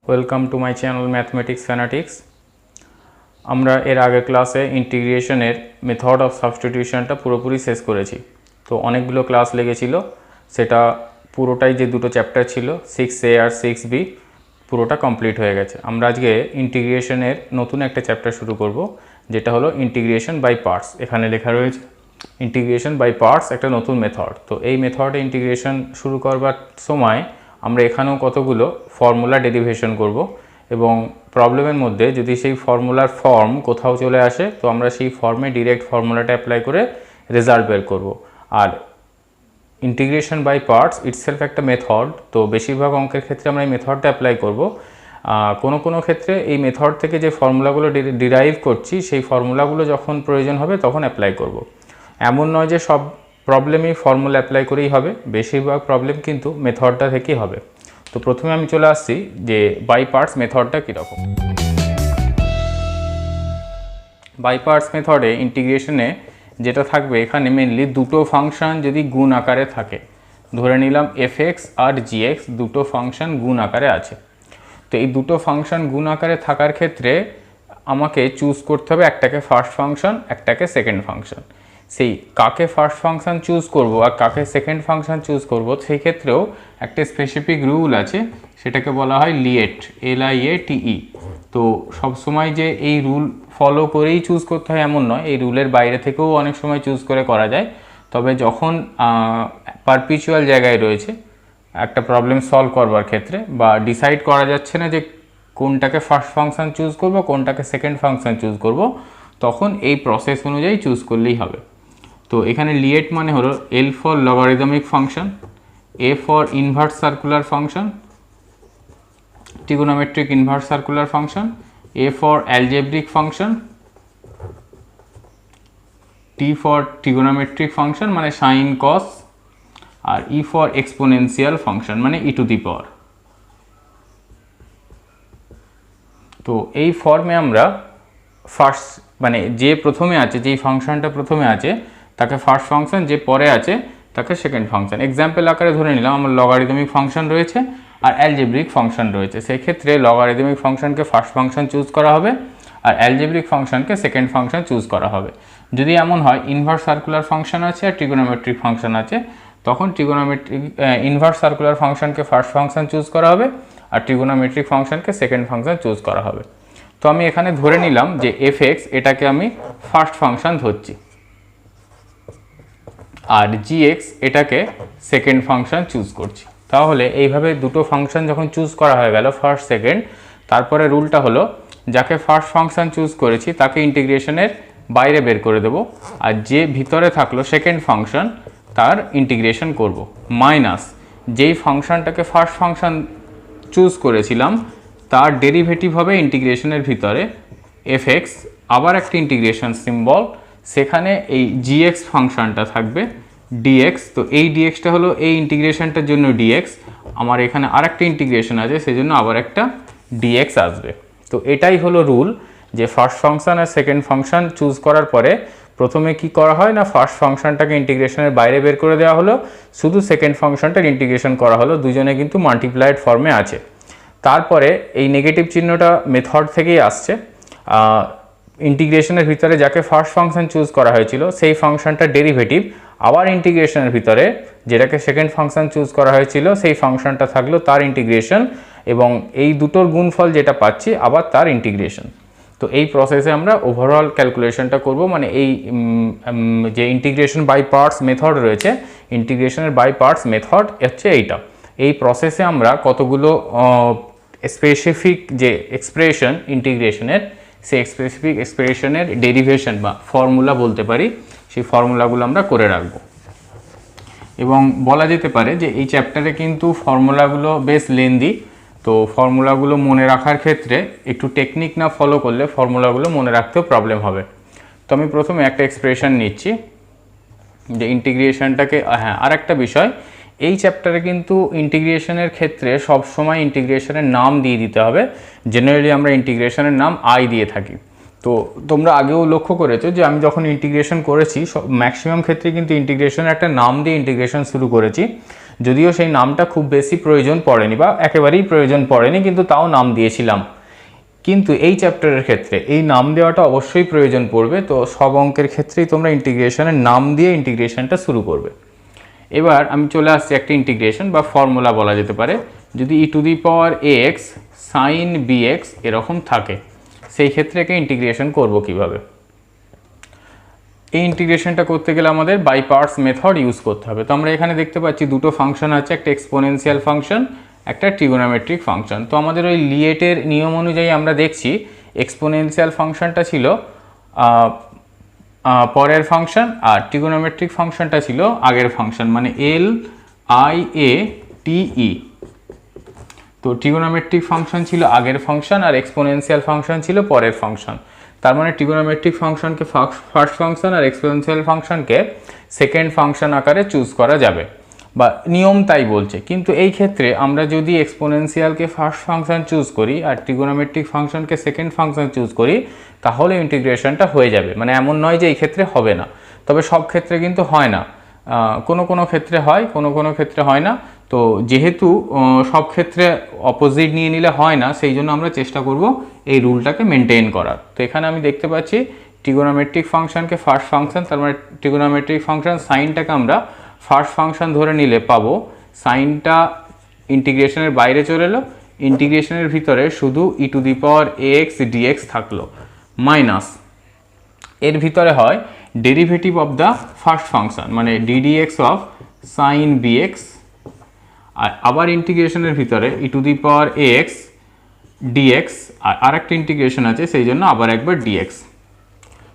Welcome to my channel mathematics fanatics. আমরা এর আগের ক্লাসে ইন্টিগ্রেশনের মেথড অফ সাবস্টিটিউশনটা পুরোপুরি শেষ করেছি। তো অনেকগুলো ক্লাস লেগেছিল, সেটা পুরোটাই যে দুটো চ্যাপ্টার ছিল 6A আর 6B পুরোটা কমপ্লিট হয়ে গেছে। আমরা আজকে ইন্টিগ্রেশনের নতুন একটা চ্যাপ্টার শুরু করব, যেটা হলো ইন্টিগ্রেশন বাই পার্টস। এখানে লেখা রয়েছে ইন্টিগ্রেশন বাই পার্টস একটা নতুন মেথড। তো এই মেথডে ইন্টিগ্রেশন শুরু করবার সময় আমরা এখানেও কতগুলো ফর্মুলা ডেরিভেশন করব, এবং প্রবলেমের মধ্যে যদি সেই ফর্মুলার ফর্ম কোথাও চলে আসে তো আমরা সেই ফর্মে ডিরেক্ট ফর্মুলাটা অ্যাপ্লাই করে রেজাল্ট বের করব। আর ইন্টিগ্রেশন বাই পার্টস ইটসেলফ একটা মেথড, তো বেশিরভাগ অঙ্কের ক্ষেত্রে আমরা এই মেথডটা অ্যাপ্লাই করব। কোনো ক্ষেত্রে এই মেথড থেকে যে ফর্মুলাগুলো ডিরাইভ করছি সেই ফর্মুলাগুলো যখন প্রয়োজন হবে তখন অ্যাপ্লাই করব। এমন নয় যে সব প্রবলেমেই ফর্মুলা অ্যাপ্লাই করেই হবে, বেশিরভাগ প্রবলেম কিন্তু মেথডটা থেকেই হবে। তো প্রথমে আমি চলে আসছি যে বাই পার্টস মেথডটা কীরকম। বাই পার্টস মেথডে ইন্টিগ্রেশনে যেটা থাকবে, এখানে মেনলি দুটো ফাংশন যদি গুণ আকারে থাকে, ধরে নিলাম fx আর gx দুটো ফাংশন গুণ আকারে আছে। তো এই দুটো ফাংশন গুণ আকারে থাকার ক্ষেত্রে আমাকে চুজ করতে হবে একটাকে ফার্স্ট ফাংশন, একটাকে সেকেন্ড ফাংশন। সেই কাকে ফার্স্ট ফাংশন চুজ করব আর কাকে সেকেন্ড ফাংশন চুজ করব, সেই ক্ষেত্রেও একটা স্পেসিফিক রুল আছে, সেটাকে বলা হয় লিয়েট, LIATE। তো সবসময় যে এই রুল ফলো করেই চুজ করতে হয় এমন নয়, এই রুলের বাইরে থেকেও অনেক সময় চুজ করে করা যায়। তবে যখন পারপিচুয়াল জায়গায় রয়েছে একটা প্রবলেম সলভ করবার ক্ষেত্রে, বা ডিসাইড করা যাচ্ছে না যে কোনটাকে ফার্স্ট ফাংশন চুজ করব কোনটাকে সেকেন্ড ফাংশন চুজ করব, তখন এই প্রসেস অনুযায়ী চুজ করলেই হবে। তো এখানে লিয়েট মানে হলো L for logarithmic function, A for inverse circular function, trigonometric inverse circular function, A for algebraic function, T for trigonometric function মানে sin cos, আর E for exponential function মানে e to the power। তো এই ফর্মে আমরা first মানে যে প্রথমে আছে, যেই ফাংশনটা প্রথমে আছে তাকে ফার্স্ট ফাংশন, যে পরে আছে তাকে সেকেন্ড ফাংশন। এক্সাম্পল আকারে ধরে নিলাম আমার লগারিদমিক ফাংশন রয়েছে আর অ্যালজেব্রিক ফাংশন রয়েছে, সেই ক্ষেত্রে লগারিদমিক ফাংশনকে ফার্স্ট ফাংশন চুজ করা হবে আর অ্যালজেব্রিক ফাংশনকে সেকেন্ড ফাংশন চুজ করা হবে। যদি এমন হয় ইনভার্স সার্কুলার ফাংশন আছে আর ট্রিগোনোমেট্রিক ফাংশন আছে, তখন ইনভার্স সার্কুলার ফাংশনকে ফার্স্ট ফাংশন চুজ করা হবে আর ট্রিগোনোমেট্রিক ফাংশনকে সেকেন্ড ফাংশন চুজ করা হবে। তো আমি এখানে ধরে নিলাম যে fx এটাকে আমি ফার্স্ট ফাংশন ধরছি আর gx এটাকে সেকেন্ড ফাংশন চুজ করছি। তাহলে এইভাবে দুটো ফাংশন যখন চুজ করা হয়ে গেল ফার্স্ট সেকেন্ড, তারপরে রুলটা হলো যাকে ফার্স্ট ফাংশন চুজ করেছি তাকে ইন্টিগ্রেশনের বাইরে বের করে দেব, আর যে ভিতরে থাকলো সেকেন্ড ফাংশন তার ইন্টিগ্রেশন করব, মাইনাস যেই ফাংশনটাকে ফার্স্ট ফাংশন চুজ করেছিলাম তার ডেরিভেটিভ হবে ইন্টিগ্রেশনের ভিতরে fx, আবার একটা ইন্টিগ্রেশন সিম্বল, সেখানে এই gx ফাংশনটা থাকবে dx। তো এই dxটা হলো এই ইন্টিগ্রেশনটার জন্য dx, আমার এখানে আরেকটা ইন্টিগ্রেশন আছে সেজন্য আবার একটা dx আসবে। তো এটাই হলো রুল, যে ফার্স্ট ফাংশন আর সেকেন্ড ফাংশন চুজ করার পরে প্রথমে কি করা হয় না, ফার্স্ট ফাংশনটাকে ইন্টিগ্রেশনের বাইরে বের করে দেওয়া হলো, শুধু সেকেন্ড ফাংশনটার ইন্টিগ্রেশন করা হলো, দুজনে কিন্তু মাল্টিপ্লাইড ফর্মে আছে। তারপরে এই নেগেটিভ চিহ্নটা মেথড থেকেই আসছে, ইন্টিগ্রেশনের ভিতরে যাকে ফার্স্ট ফাংশন চুজ করা হয়েছিল সেই ফাংশনটার ডেরিভেটিভ আবার ইন্টিগ্রেশনের ভিতরে যেটাকে সেকেন্ড ফাংশন চুজ করা হয়েছিল সেই ফাংশনটা থাকলো তার ইন্টিগ্রেশন, এবং এই দুটোর গুণফল যেটা পাচ্ছি আবার তার ইন্টিগ্রেশন। তো এই প্রসেসে আমরা ওভারঅল ক্যালকুলেশনটা করব, মানে এই যে ইন্টিগ্রেশন বাই পার্টস মেথড রয়েছে, ইন্টিগ্রেশনের বাই পার্টস মেথড হচ্ছে এইটা। এই প্রসেসে আমরা কতগুলো স্পেসিফিক যে এক্সপ্রেশন ইন্টিগ্রেশনের, সেই স্পেসিফিক এক্সপ্রেশনের ডেরিভেশন বা ফর্মুলা বলতে পারি, সেই ফর্মুলাগুলো আমরা করে রাখব। এবং বলা যেতে পারে যে এই চ্যাপ্টারে কিন্তু ফর্মুলাগুলো বেশ লেন্দি, তো ফর্মুলাগুলো মনে রাখার ক্ষেত্রে একটু টেকনিক না ফলো করলে ফর্মুলাগুলো মনে রাখতেও প্রবলেম হবে। তো আমি প্রথমে একটা এক্সপ্রেশন নিচ্ছি যে ইন্টিগ্রেশনটাকে, হ্যাঁ আর একটা বিষয়, এই চ্যাপ্টারে কিন্তু ইন্টিগ্রেশনের ক্ষেত্রে সবসময় ইন্টিগ্রেশনের নাম দিয়ে দিতে হবে। জেনারেলি আমরা ইন্টিগ্রেশনের নাম আই দিয়ে থাকি। তো তোমরা আগেও লক্ষ্য করেছো যে আমি যখন ইন্টিগ্রেশন করেছি ম্যাক্সিমাম ক্ষেত্রে কিন্তু ইন্টিগ্রেশনের একটা নাম দিয়ে ইন্টিগ্রেশন শুরু করেছি। যদিও সেই নামটা খুব বেশি প্রয়োজন পড়েনি বা একেবারেই প্রয়োজন পড়েনি, কিন্তু তাও নাম দিয়েছিলাম। কিন্তু এই চ্যাপ্টারের ক্ষেত্রে এই নাম দেওয়াটা অবশ্যই প্রয়োজন পড়বে। তো সব অঙ্কের ক্ষেত্রেই তোমরা ইন্টিগ্রেশনের নাম দিয়ে ইন্টিগ্রেশনটা শুরু করবে। এবার আমি চলে আসছি একটা ইন্টিগ্রেশন বা ফর্মুলা বলা যেতে পারে। যদি e⁴x sin bx এরকম থাকে, সেই ক্ষেত্রে একে ইন্টিগ্রেশন করব কিভাবে? এই ইন্টিগ্রেশনটা করতে গেলে আমাদের বাই পার্টস মেথড ইউজ করতে হবে। তো আমরা এখানে দেখতে পাচ্ছি দুটো ফাংশন আছে, একটা এক্সপোনেনশিয়াল ফাংশন, একটা ট্রিগোনোমেট্রিক ফাংশন। তো আমাদের ওই লিয়েটের নিয়ম অনুযায়ী আমরা দেখছি এক্সপোনেনশিয়াল ফাংশনটা ছিল পরের ফাংশন, আর ট্রিগোনোমেট্রিক ফাংশনটা ছিল আগের ফাংশন, মানে LIATE। তো ট্রিগোনোমেট্রিক ফাংশন ছিল আগের ফাংশন আর এক্সপোনেনশিয়াল ফাংশন ছিল পরের ফাংশন। তার মানে ট্রিগোনোমেট্রিক ফাংশনকে ফার্স্ট ফাংশন আর এক্সপোনেনশিয়াল ফাংশনকে সেকেন্ড ফাংশন আকারে চুজ করা যাবে, বা নিয়ম তাই বলছে। কিন্তু এই ক্ষেত্রে আমরা যদি এক্সপোনেনশিয়ালকে ফার্স্ট ফাংশন চুজ করি আর ট্রিগোনোমেট্রিক ফাংশনকে সেকেন্ড ফাংশন চুজ করি, তাহলে ইন্টিগ্রেশনটা হয়ে যাবে। মানে এমন নয় যে এই ক্ষেত্রে হবে না, তবে সব ক্ষেত্রে কিন্তু হয় না। কোনো কোনো ক্ষেত্রে হয়, কোনো কোনো ক্ষেত্রে হয় না। তো যেহেতু সব ক্ষেত্রে অপোজিট নিয়ে নিলে হয় না, সেই জন্য আমরা চেষ্টা করব এই রুলটাকে মেনটেন করার। তো এখানে আমি দেখতে পাচ্ছি ট্রিগোনোমেট্রিক ফাংশনকে ফার্স্ট ফাংশন, তার মানে ট্রিগোনোমেট্রিক ফাংশন সাইনটাকে আমরা ফার্স্ট ফাংশন ধরে নিলে পাবো সাইনটা ইন্টিগ্রেশনের বাইরে চলে এলো, ইন্টিগ্রেশনের ভিতরে শুধু e⁴x dx থাকলো, মাইনাস এর ভিতরে হয় derivative of the first function, মানে ddx অফ সাইন bx, আর আবার ইন্টিগ্রেশনের ভিতরে e⁴x dx, আর আরেকটা ইন্টিগ্রেশন আছে সেই জন্য আবার একবার dx।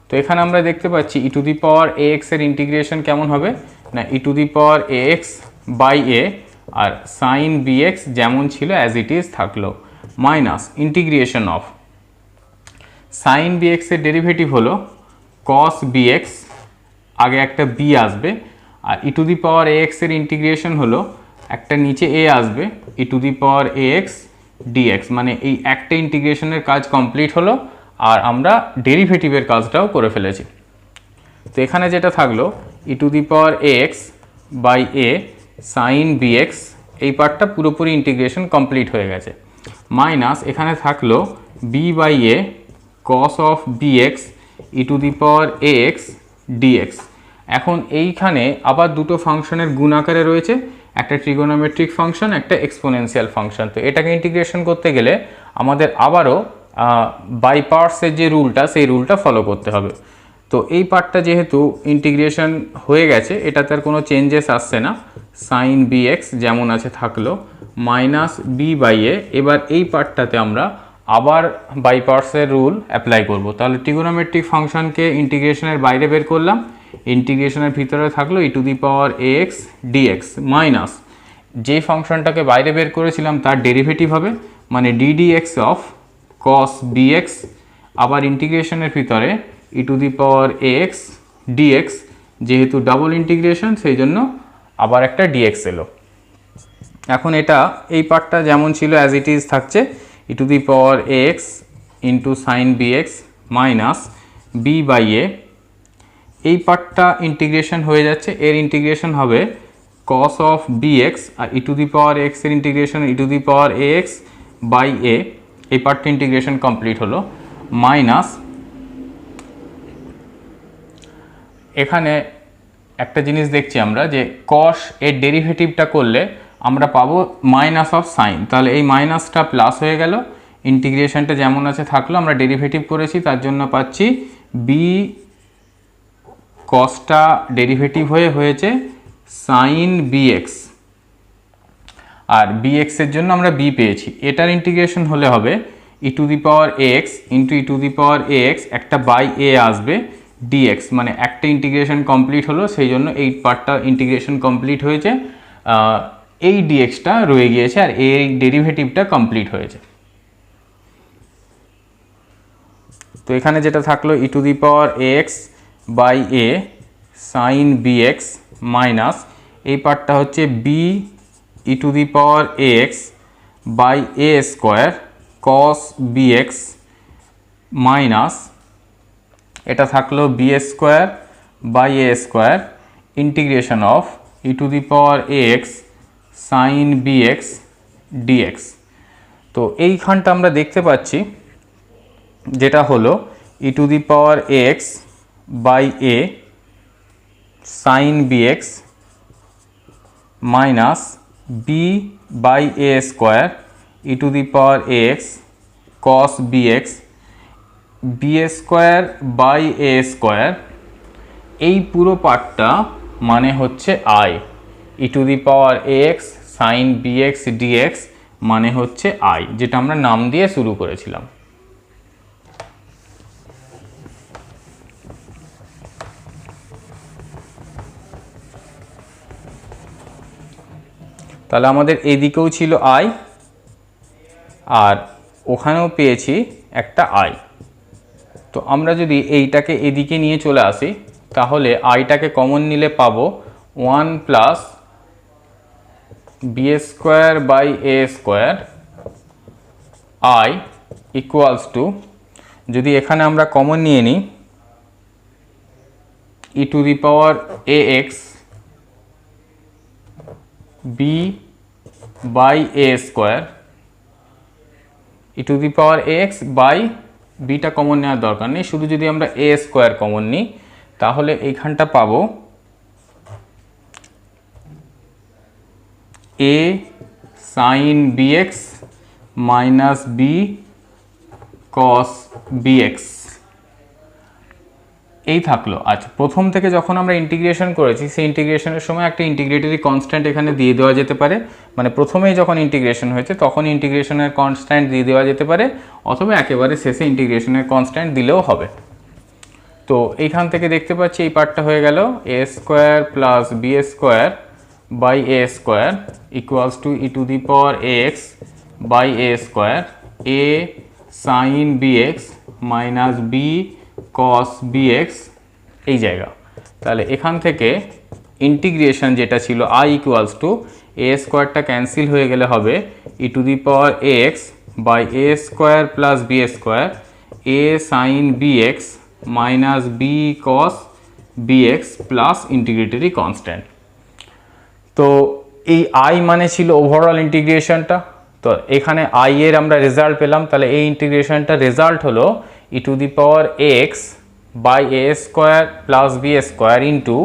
তো এখানে আমরা দেখতে পাচ্ছি e⁴x এর ইন্টিগ্রেশন কেমন হবে না, e⁴x বাই a, আর সাইন bx যেমন ছিল অ্যাজ ইট ইজ থাকলো, minus integration of sine bx এর ডেরিভেটিভ হলো cos bx, আগে একটা b আসবে, আর e⁴x এর ইন্টিগ্রেশন হলো একটা নিচে a আসবে, e⁴x dx। মানে এই একটা ইন্টিগ্রেশনের কাজ কমপ্লিট হলো, আর আমরা ডেরিভেটিভের কাজটাও করে ফেলেছি। তো এখানে যেটা থাকলো e⁴x by a sine bx, এই পার্টটা পুরোপুরি ইন্টিগ্রেশন কমপ্লিট হয়ে গেছে, মাইনাস এখানে থাকলো b by a cos of bx e⁴x dx। এখন এইখানে আবার দুটো ফাংশনের গুণ আকারে রয়েছে, একটা ট্রিগোনোমেট্রিক ফাংশন, একটা এক্সপোনেনশিয়াল ফাংশন। তো এটাকে ইন্টিগ্রেশন করতে গেলে আমাদের আবারও বাই পার্টসের যে রুলটা, সেই রুলটা ফলো করতে হবে। তো এই পার্টটা যেহেতু ইন্টিগ্রেশন হয়ে গেছে, এটাতে আর কোনো চেঞ্জেস আসছে না, সাইন bx যেমন আছে থাকলো, মাইনাস b বাই a। এবার এই পার্টটাতে আমরা আবার বাই পার্টসের রুল অ্যাপ্লাই করব। তাহলে ট্রিগোনোমেট্রিক ফাংশনকে ইন্টিগ্রেশনের বাইরে বের করলাম, ইন্টিগ্রেশনের ভিতরে থাকলো e⁴x dx, মাইনাস যে ফাংশনটাকে বাইরে বের করেছিলাম তার ডেরিভেটিভ হবে, মানে ddx অফ cos bx, আবার ইন্টিগ্রেশনের ভিতরে e⁴x dx, যেহেতু ডাবল ইন্টিগ্রেশন সেই জন্য আবার একটা dx এলো। এখন এটা এই পার্টটা যেমন ছিল অ্যাজ ইট ইজ থাকছে, e⁴x into sine bx minus b by a। এই পার্টটা ইন্টিগ্রেশন হয়ে যাচ্ছে, এর ইন্টিগ্রেশন হবে cos of bx, R e⁴x এর ইন্টিগ্রেশন e⁴x বাই a। এই পার্টটা ইন্টিগ্রেশন কমপ্লিট হলো, মাইনাস এখানে একটা জিনিস দেখছি আমরা যে cos এর ডেরিভেটিভটা করলে আমরা পাবো মাইনাস অফ সাইন, তাহলে এই মাইনাসটা প্লাস হয়ে গেল, ইন্টিগ্রেশনটা যেমন আছে থাকলো, আমরা ডেরিভেটিভ করেছি তার জন্য পাচ্ছি b, কসটা ডেরিভেটিভ হয়েছে সাইন bx, আর bx এর জন্য আমরা b পেয়েছি। এটার ইন্টিগ্রেশন হলে হবে e⁴x ইন্টু e⁴x একটা বাই a আসবে dx, মানে একটা ইন্টিগ্রেশন কমপ্লিট হলো, সেই জন্য এই পার্টটা ইন্টিগ্রেশন কমপ্লিট হয়েছে, এই dxটা রয়ে গিয়েছে, আর এই ডেরিভেটিভটা কমপ্লিট হয়েছে। তো এখানে যেটা থাকলো e⁴x by a sine bx minus এই পার্টটা হচ্ছে b e⁴x by a square cos bx minus এটা থাকলো b square by a square integration of e⁴x sine bx DX. তো এইখানটা আমরা দেখতে পাচ্ছি যেটা হলো ই to the power x by A sine bx minus B by A square E to the power X cos BX B square by A square. এই পুরো পার্টটা মানে হচ্ছে I, e to the power x sine bx d x মানে হচ্ছে I, যেটা আমরা নাম দিয়ে শুরু করেছিলাম। তাহলে আমাদের এদিকেও ছিল আই আর ওখানেও পেয়েছি একটা আই। তো আমরা যদি এইটাকে এদিকে নিয়ে চলে আসি তাহলে আইটাকে কমন নিলে পাবো 1 plus B square by A square I equals to, যদি এখানে আমরা কমন নিয়ে নিই E to the power A X B by A square E to the power A x by beta common নেওয়ার দরকার নেই, শুধু যদি আমরা এ স্কোয়ার কমন নিই তাহলে এইখানটা পাবো এ sine bx minus b cos bx. এই থাকলো। আচ্ছা, প্রথম থেকে যখন আমরা ইন্টিগ্রেশন করেছি সেই ইন্টিগ্রেশনের সময় একটা ইন্টিগ্রেটরি কনস্ট্যান্ট এখানে দিয়ে দেওয়া যেতে পারে, মানে প্রথমেই যখন ইন্টিগ্রেশন হয়েছে তখন ইন্টিগ্রেশনের কনস্ট্যান্ট দিয়ে দেওয়া যেতে পারে, অথবা একেবারে শেষে ইন্টিগ্রেশনের কনস্ট্যান্ট দিলেও হবে। তো এইখান থেকে দেখতে পাচ্ছি এই পার্টটা হয়ে গেল a square plus B square by A square equals to e to the power A x by A square a sine bx minus b cos bx এই জায়গা। তাহলে এখান থেকে ইন্টিগ্রেশন যেটা ছিল আই ইকুয়ালস টু এ স্কোয়ারটা ক্যান্সেল হয়ে গেলে হবে e to the power A x by A square plus B square a sine bx minus b cos bx plus integratory constant. তো এই আই মানে ছিল ওভারঅল ইন্টিগ্রেশনটা। তো এখানে আই এর আমরা রেজাল্ট পেলাম, তাহলে এই ইন্টিগ্রেশনটা রেজাল্ট হলো ই to the power x by A square plus B square into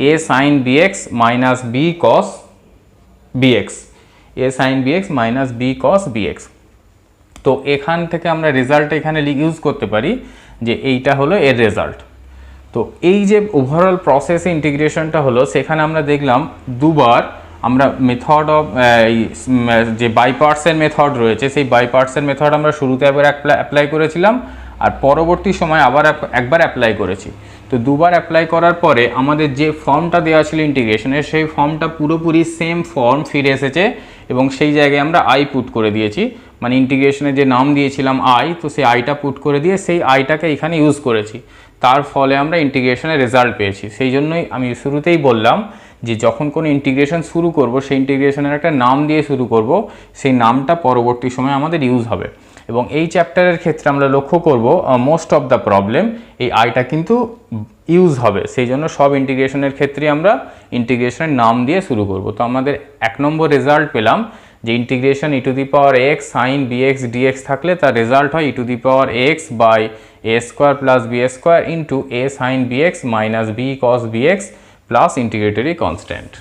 a sine bx minus b cos bx, a sine bx minus b cos bx. তো এখান থেকে আমরা রেজাল্ট এখানে ইউজ করতে পারি যে এইটা হলো এর রেজাল্ট। তো এই যে ওভারঅল প্রসেস ইন্টিগ্রেশনটা হলো, সেখানে আমরা দেখলাম দুবার আমরা মেথড অফ যে বাই পার্টসের মেথড রয়েছে সেই বাই পার্টসের মেথড আমরা শুরুতে একবার অ্যাপ্লাই করেছিলাম আর পরবর্তী সময় আবার একবার অ্যাপ্লাই করেছি। তো দুবার অ্যাপ্লাই করার পরে আমাদের যে ফর্মটা দেওয়া ছিল ইন্টিগ্রেশনের সেই ফর্মটা পুরোপুরি সেম ফর্ম ফিরে এসেছে এবং সেই জায়গায় আমরা আই পুট করে দিয়েছি, মানে ইন্টিগ্রেশনের যে নাম দিয়েছিলাম আই, তো সেই আইটা পুট করে দিয়ে সেই আইটাকে এখানে ইউজ করেছি, তার ফলে আমরা ইন্টিগ্রেশনের রেজাল্ট পেয়েছি। সেই জন্যই আমি শুরুতেই বললাম যে যখন কোনো ইন্টিগ্রেশন শুরু করব সেই ইন্টিগ্রেশনের একটা নাম দিয়ে শুরু করব, সেই নামটা পরবর্তী সময় আমাদের ইউজ হবে। এবং এই চ্যাপ্টারের ক্ষেত্রে আমরা লক্ষ্য করব মোস্ট অফ দ্য প্রবলেম এই আইটা কিন্তু ইউজ হবে, সেই জন্য সব ইন্টিগ্রেশনের ক্ষেত্রে আমরা ইন্টিগ্রেশনের নাম দিয়ে শুরু করব। তো আমাদের 1 নম্বর রেজাল্ট পেলাম যে integration e to the power x sine bx dx থাকলে তার রেজাল্ট হয় e to the power x by A square plus B square into a sine bx minus b cos bx plus integratory constant.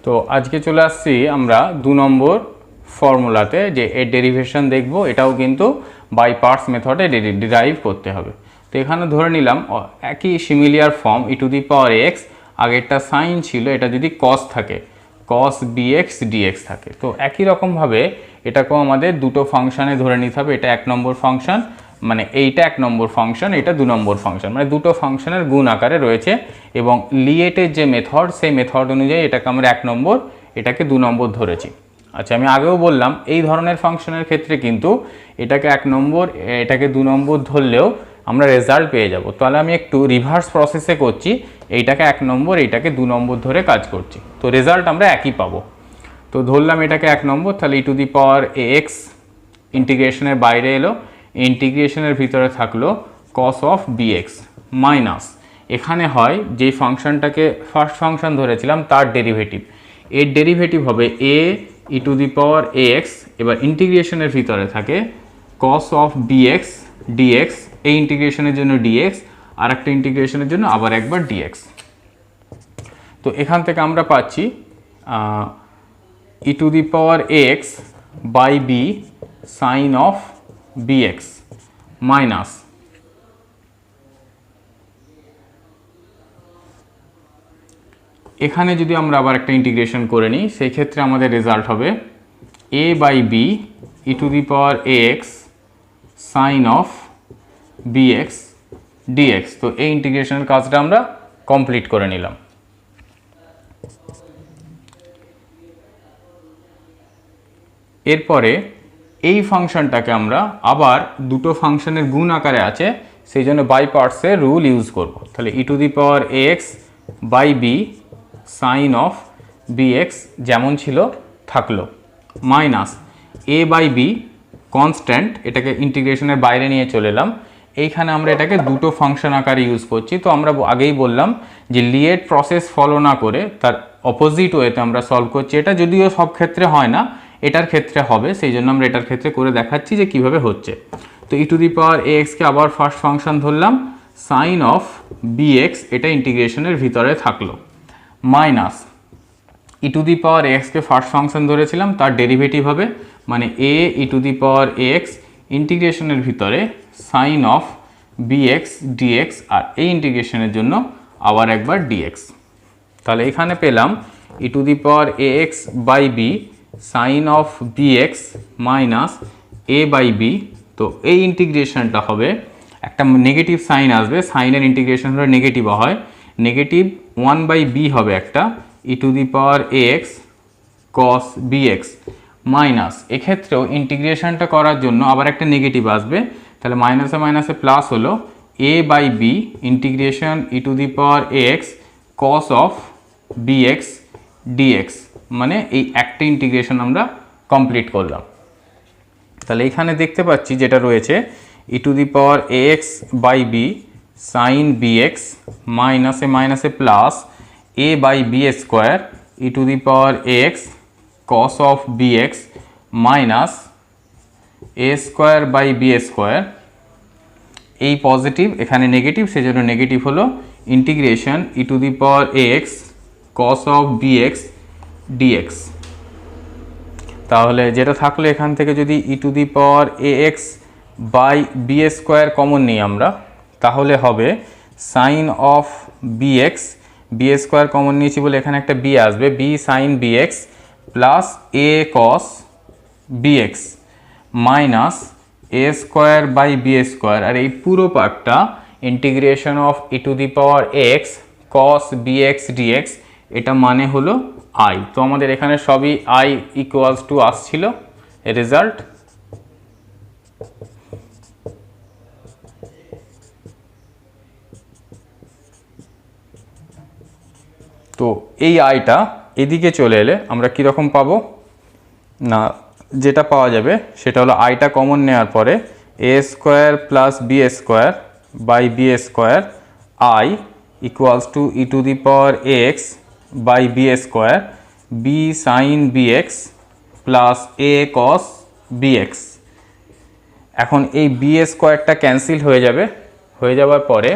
তো আজকে চলে আসছি আমরা 2 নম্বর ফর্মুলাতে, যে এর ডেরিভেশন দেখব, এটাও কিন্তু বাই পার্টস মেথডে ডিরাইভ করতে হবে। তো এখানে ধরে নিলাম একই similar form E to the power x, আগেরটা সাইন ছিল, এটা যদি কস থাকে কস বিএক্স ডিএক্স থাকে, তো একই রকমভাবে এটাকেও আমাদের দুটো ফাংশানে ধরে নিতে হবে। এটা 1 নম্বর ফাংশন, মানে এইটা 1 নম্বর ফাংশন, এটা 2 নম্বর ফাংশন, মানে দুটো ফাংশনের গুণ আকারে রয়েছে এবং লিয়েটের যে মেথড সেই মেথড অনুযায়ী এটাকে আমরা 1 নম্বর, এটাকে 2 নম্বর ধরেছি। আচ্ছা, আমি আগেও বললাম এই ধরনের ফাংশনের ক্ষেত্রে কিন্তু এটাকে 1 নম্বর এটাকে 2 নম্বর ধরলেও আমরা রেজাল্ট পেয়ে যাব। তাহলে আমি একটু রিভার্স প্রসেসে করছি, এইটাকে 1 নম্বর, এইটাকে 2 নম্বর ধরে কাজ করছি, তো রেজাল্ট আমরা একই পাবো। তো ধরলাম এটাকে 1 নম্বর, তাহলে e⁴ax ইন্টিগ্রেশনের বাইরে এলো, ইন্টিগ্রেশনের ভিতরে থাকলো cos অফ bx মাইনাস এখানে হয় যে ফাংশনটাকে ফার্স্ট ফাংশন ধরেছিলাম তার ডেরিভেটিভ, এর ডেরিভেটিভ হবে e⁴ax, এবার ইন্টিগ্রেশনের ভিতরে থাকে cos অফ bx dx, এই ইন্টিগ্রেশনের জন্য dx, আর একটা ইন্টিগ্রেশনের জন্য আবার একবার dx। তো এখান থেকে আমরা পাচ্ছি e⁴ax by b sine of bx minus এখানে যদি আমরা আবার একটা ইন্টিগ্রেশন করে নিই, সেই ক্ষেত্রে আমাদের রেজাল্ট হবে a by b e⁴ax sine of bx dx। তো এই ইন্টিগ্রেশনের কাজটা আমরা কমপ্লিট করে নিলাম। এরপরে এই ফাংশনটাকে আমরা আবার দুটো ফাংশনের গুণ আকারে আছে, সেই জন্য বাই পার্টসের রুল ইউজ করব। তাহলে e⁴ax by b sine of bx যেমন ছিল থাকলো, minus a by b constant, এটাকে ইন্টিগ্রেশনের বাইরে নিয়ে চলে এলাম, এইখানে আমরা এটাকে দুটো ফাংশন আকারে ইউজ করছি। তো আমরা আগেই বললাম যে লিয়েট প্রসেস ফলো না করে তার অপোজিট ওয়েতে আমরা সলভ করছি, এটা যদিও সব ক্ষেত্রে হয় না, এটার ক্ষেত্রে হবে, সেই জন্য আমরা এটার ক্ষেত্রে করে দেখাচ্ছি যে কিভাবে হচ্ছে। তো e⁴ax কে আবার ফার্স্ট ফাংশন ধরলাম, সাইন অফ bx এটা ইন্টিগ্রেশনের ভিতরে থাকলো, মাইনাস e⁴ax কে ফার্স্ট ফাংশন ধরেছিলাম তার ডেরিভেটিভ হবে, মানে e⁴ax ইন্টিগ্রেশনের ভিতরে সাইন অফ bx dx, আর এই ইন্টিগ্রেশনের জন্য আবার একবার dx। তাহলে এখানে পেলাম e⁴ax by b sine of bx minus a by b। তো এই ইন্টিগ্রেশনটা হবে, একটা নেগেটিভ সাইন আসবে, সাইনের ইন্টিগ্রেশন হলে নেগেটিভ হয়, নেগেটিভ 1 বাই b হবে একটা e⁴ax cos bx মাইনাস, এক্ষেত্রেও ইন্টিগ্রেশনটা করার জন্য আবার একটা নেগেটিভ আসবে, তাহলে মাইনাসে মাইনাসে প্লাস হলো a by b integration e⁴ax cos of bx dx, মানে এই একটা ইন্টিগ্রেশন আমরা কমপ্লিট করলাম। তাহলে এখানে দেখতে পাচ্ছি যেটা রয়েছে e⁴ax by b sine bx মাইনাসে মাইনাসে plus a by b square e⁴ax cos of bx minus a square by b square, এই পজিটিভ এখানে নেগেটিভ, সেজন্য নেগেটিভ হলো integration e⁴ax cos of bx dx। তাহলে যেটা থাকলো এখান থেকে যদি e⁴ax by b square common নিই আমরা, তাহলে হবে sine of bx, b square common নিয়েছি বলে এখানে একটা b আসবে, b sine bx plus a cos bx minus a square by b square, আর এই পুরো পার্টটা integration of e⁴ax cos bx dx, এটা মানে হলো i। তো আমাদের এখানে সবই i ইকুয়ালস টু আসছিল রেজাল্ট। তো এই আইটা এদিকে চলে এলে আমরা কীরকম পাবো না, যেটা পাওয়া যাবে সেটা হলো আইটা কমন নেওয়ার পরে a square plus b square by b square i equals to e⁴ax by b square b sine bx plus a cos bx। এখন এই b স্কোয়ারটা ক্যান্সেল হয়ে যাবে, হয়ে যাওয়ার পরে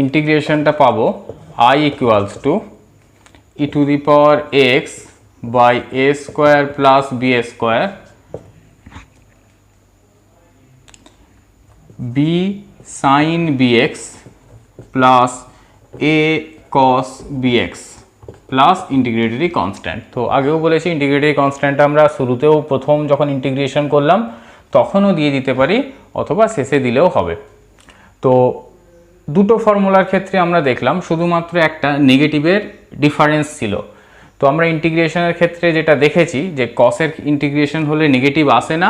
ইন্টিগ্রেশনটা পাবো i equals to e⁴ax by a square plus b square b sine bx plus a cos bx plus integratory constant. তো আগেও বলেছি ইন্টিগ্রেটরি কনস্ট্যান্ট আমরা শুরুতেও প্রথম যখন ইন্টিগ্রেশন করলাম তখনও দিয়ে দিতে পারি, অথবা শেষে দিলেও হবে। তো দুটো ফর্মুলার ক্ষেত্রে আমরা দেখলাম শুধুমাত্র একটা নেগেটিভের ডিফারেন্স ছিল। তো আমরা ইন্টিগ্রেশনের ক্ষেত্রে যেটা দেখেছি যে কসের ইন্টিগ্রেশন হলে নেগেটিভ আসে না,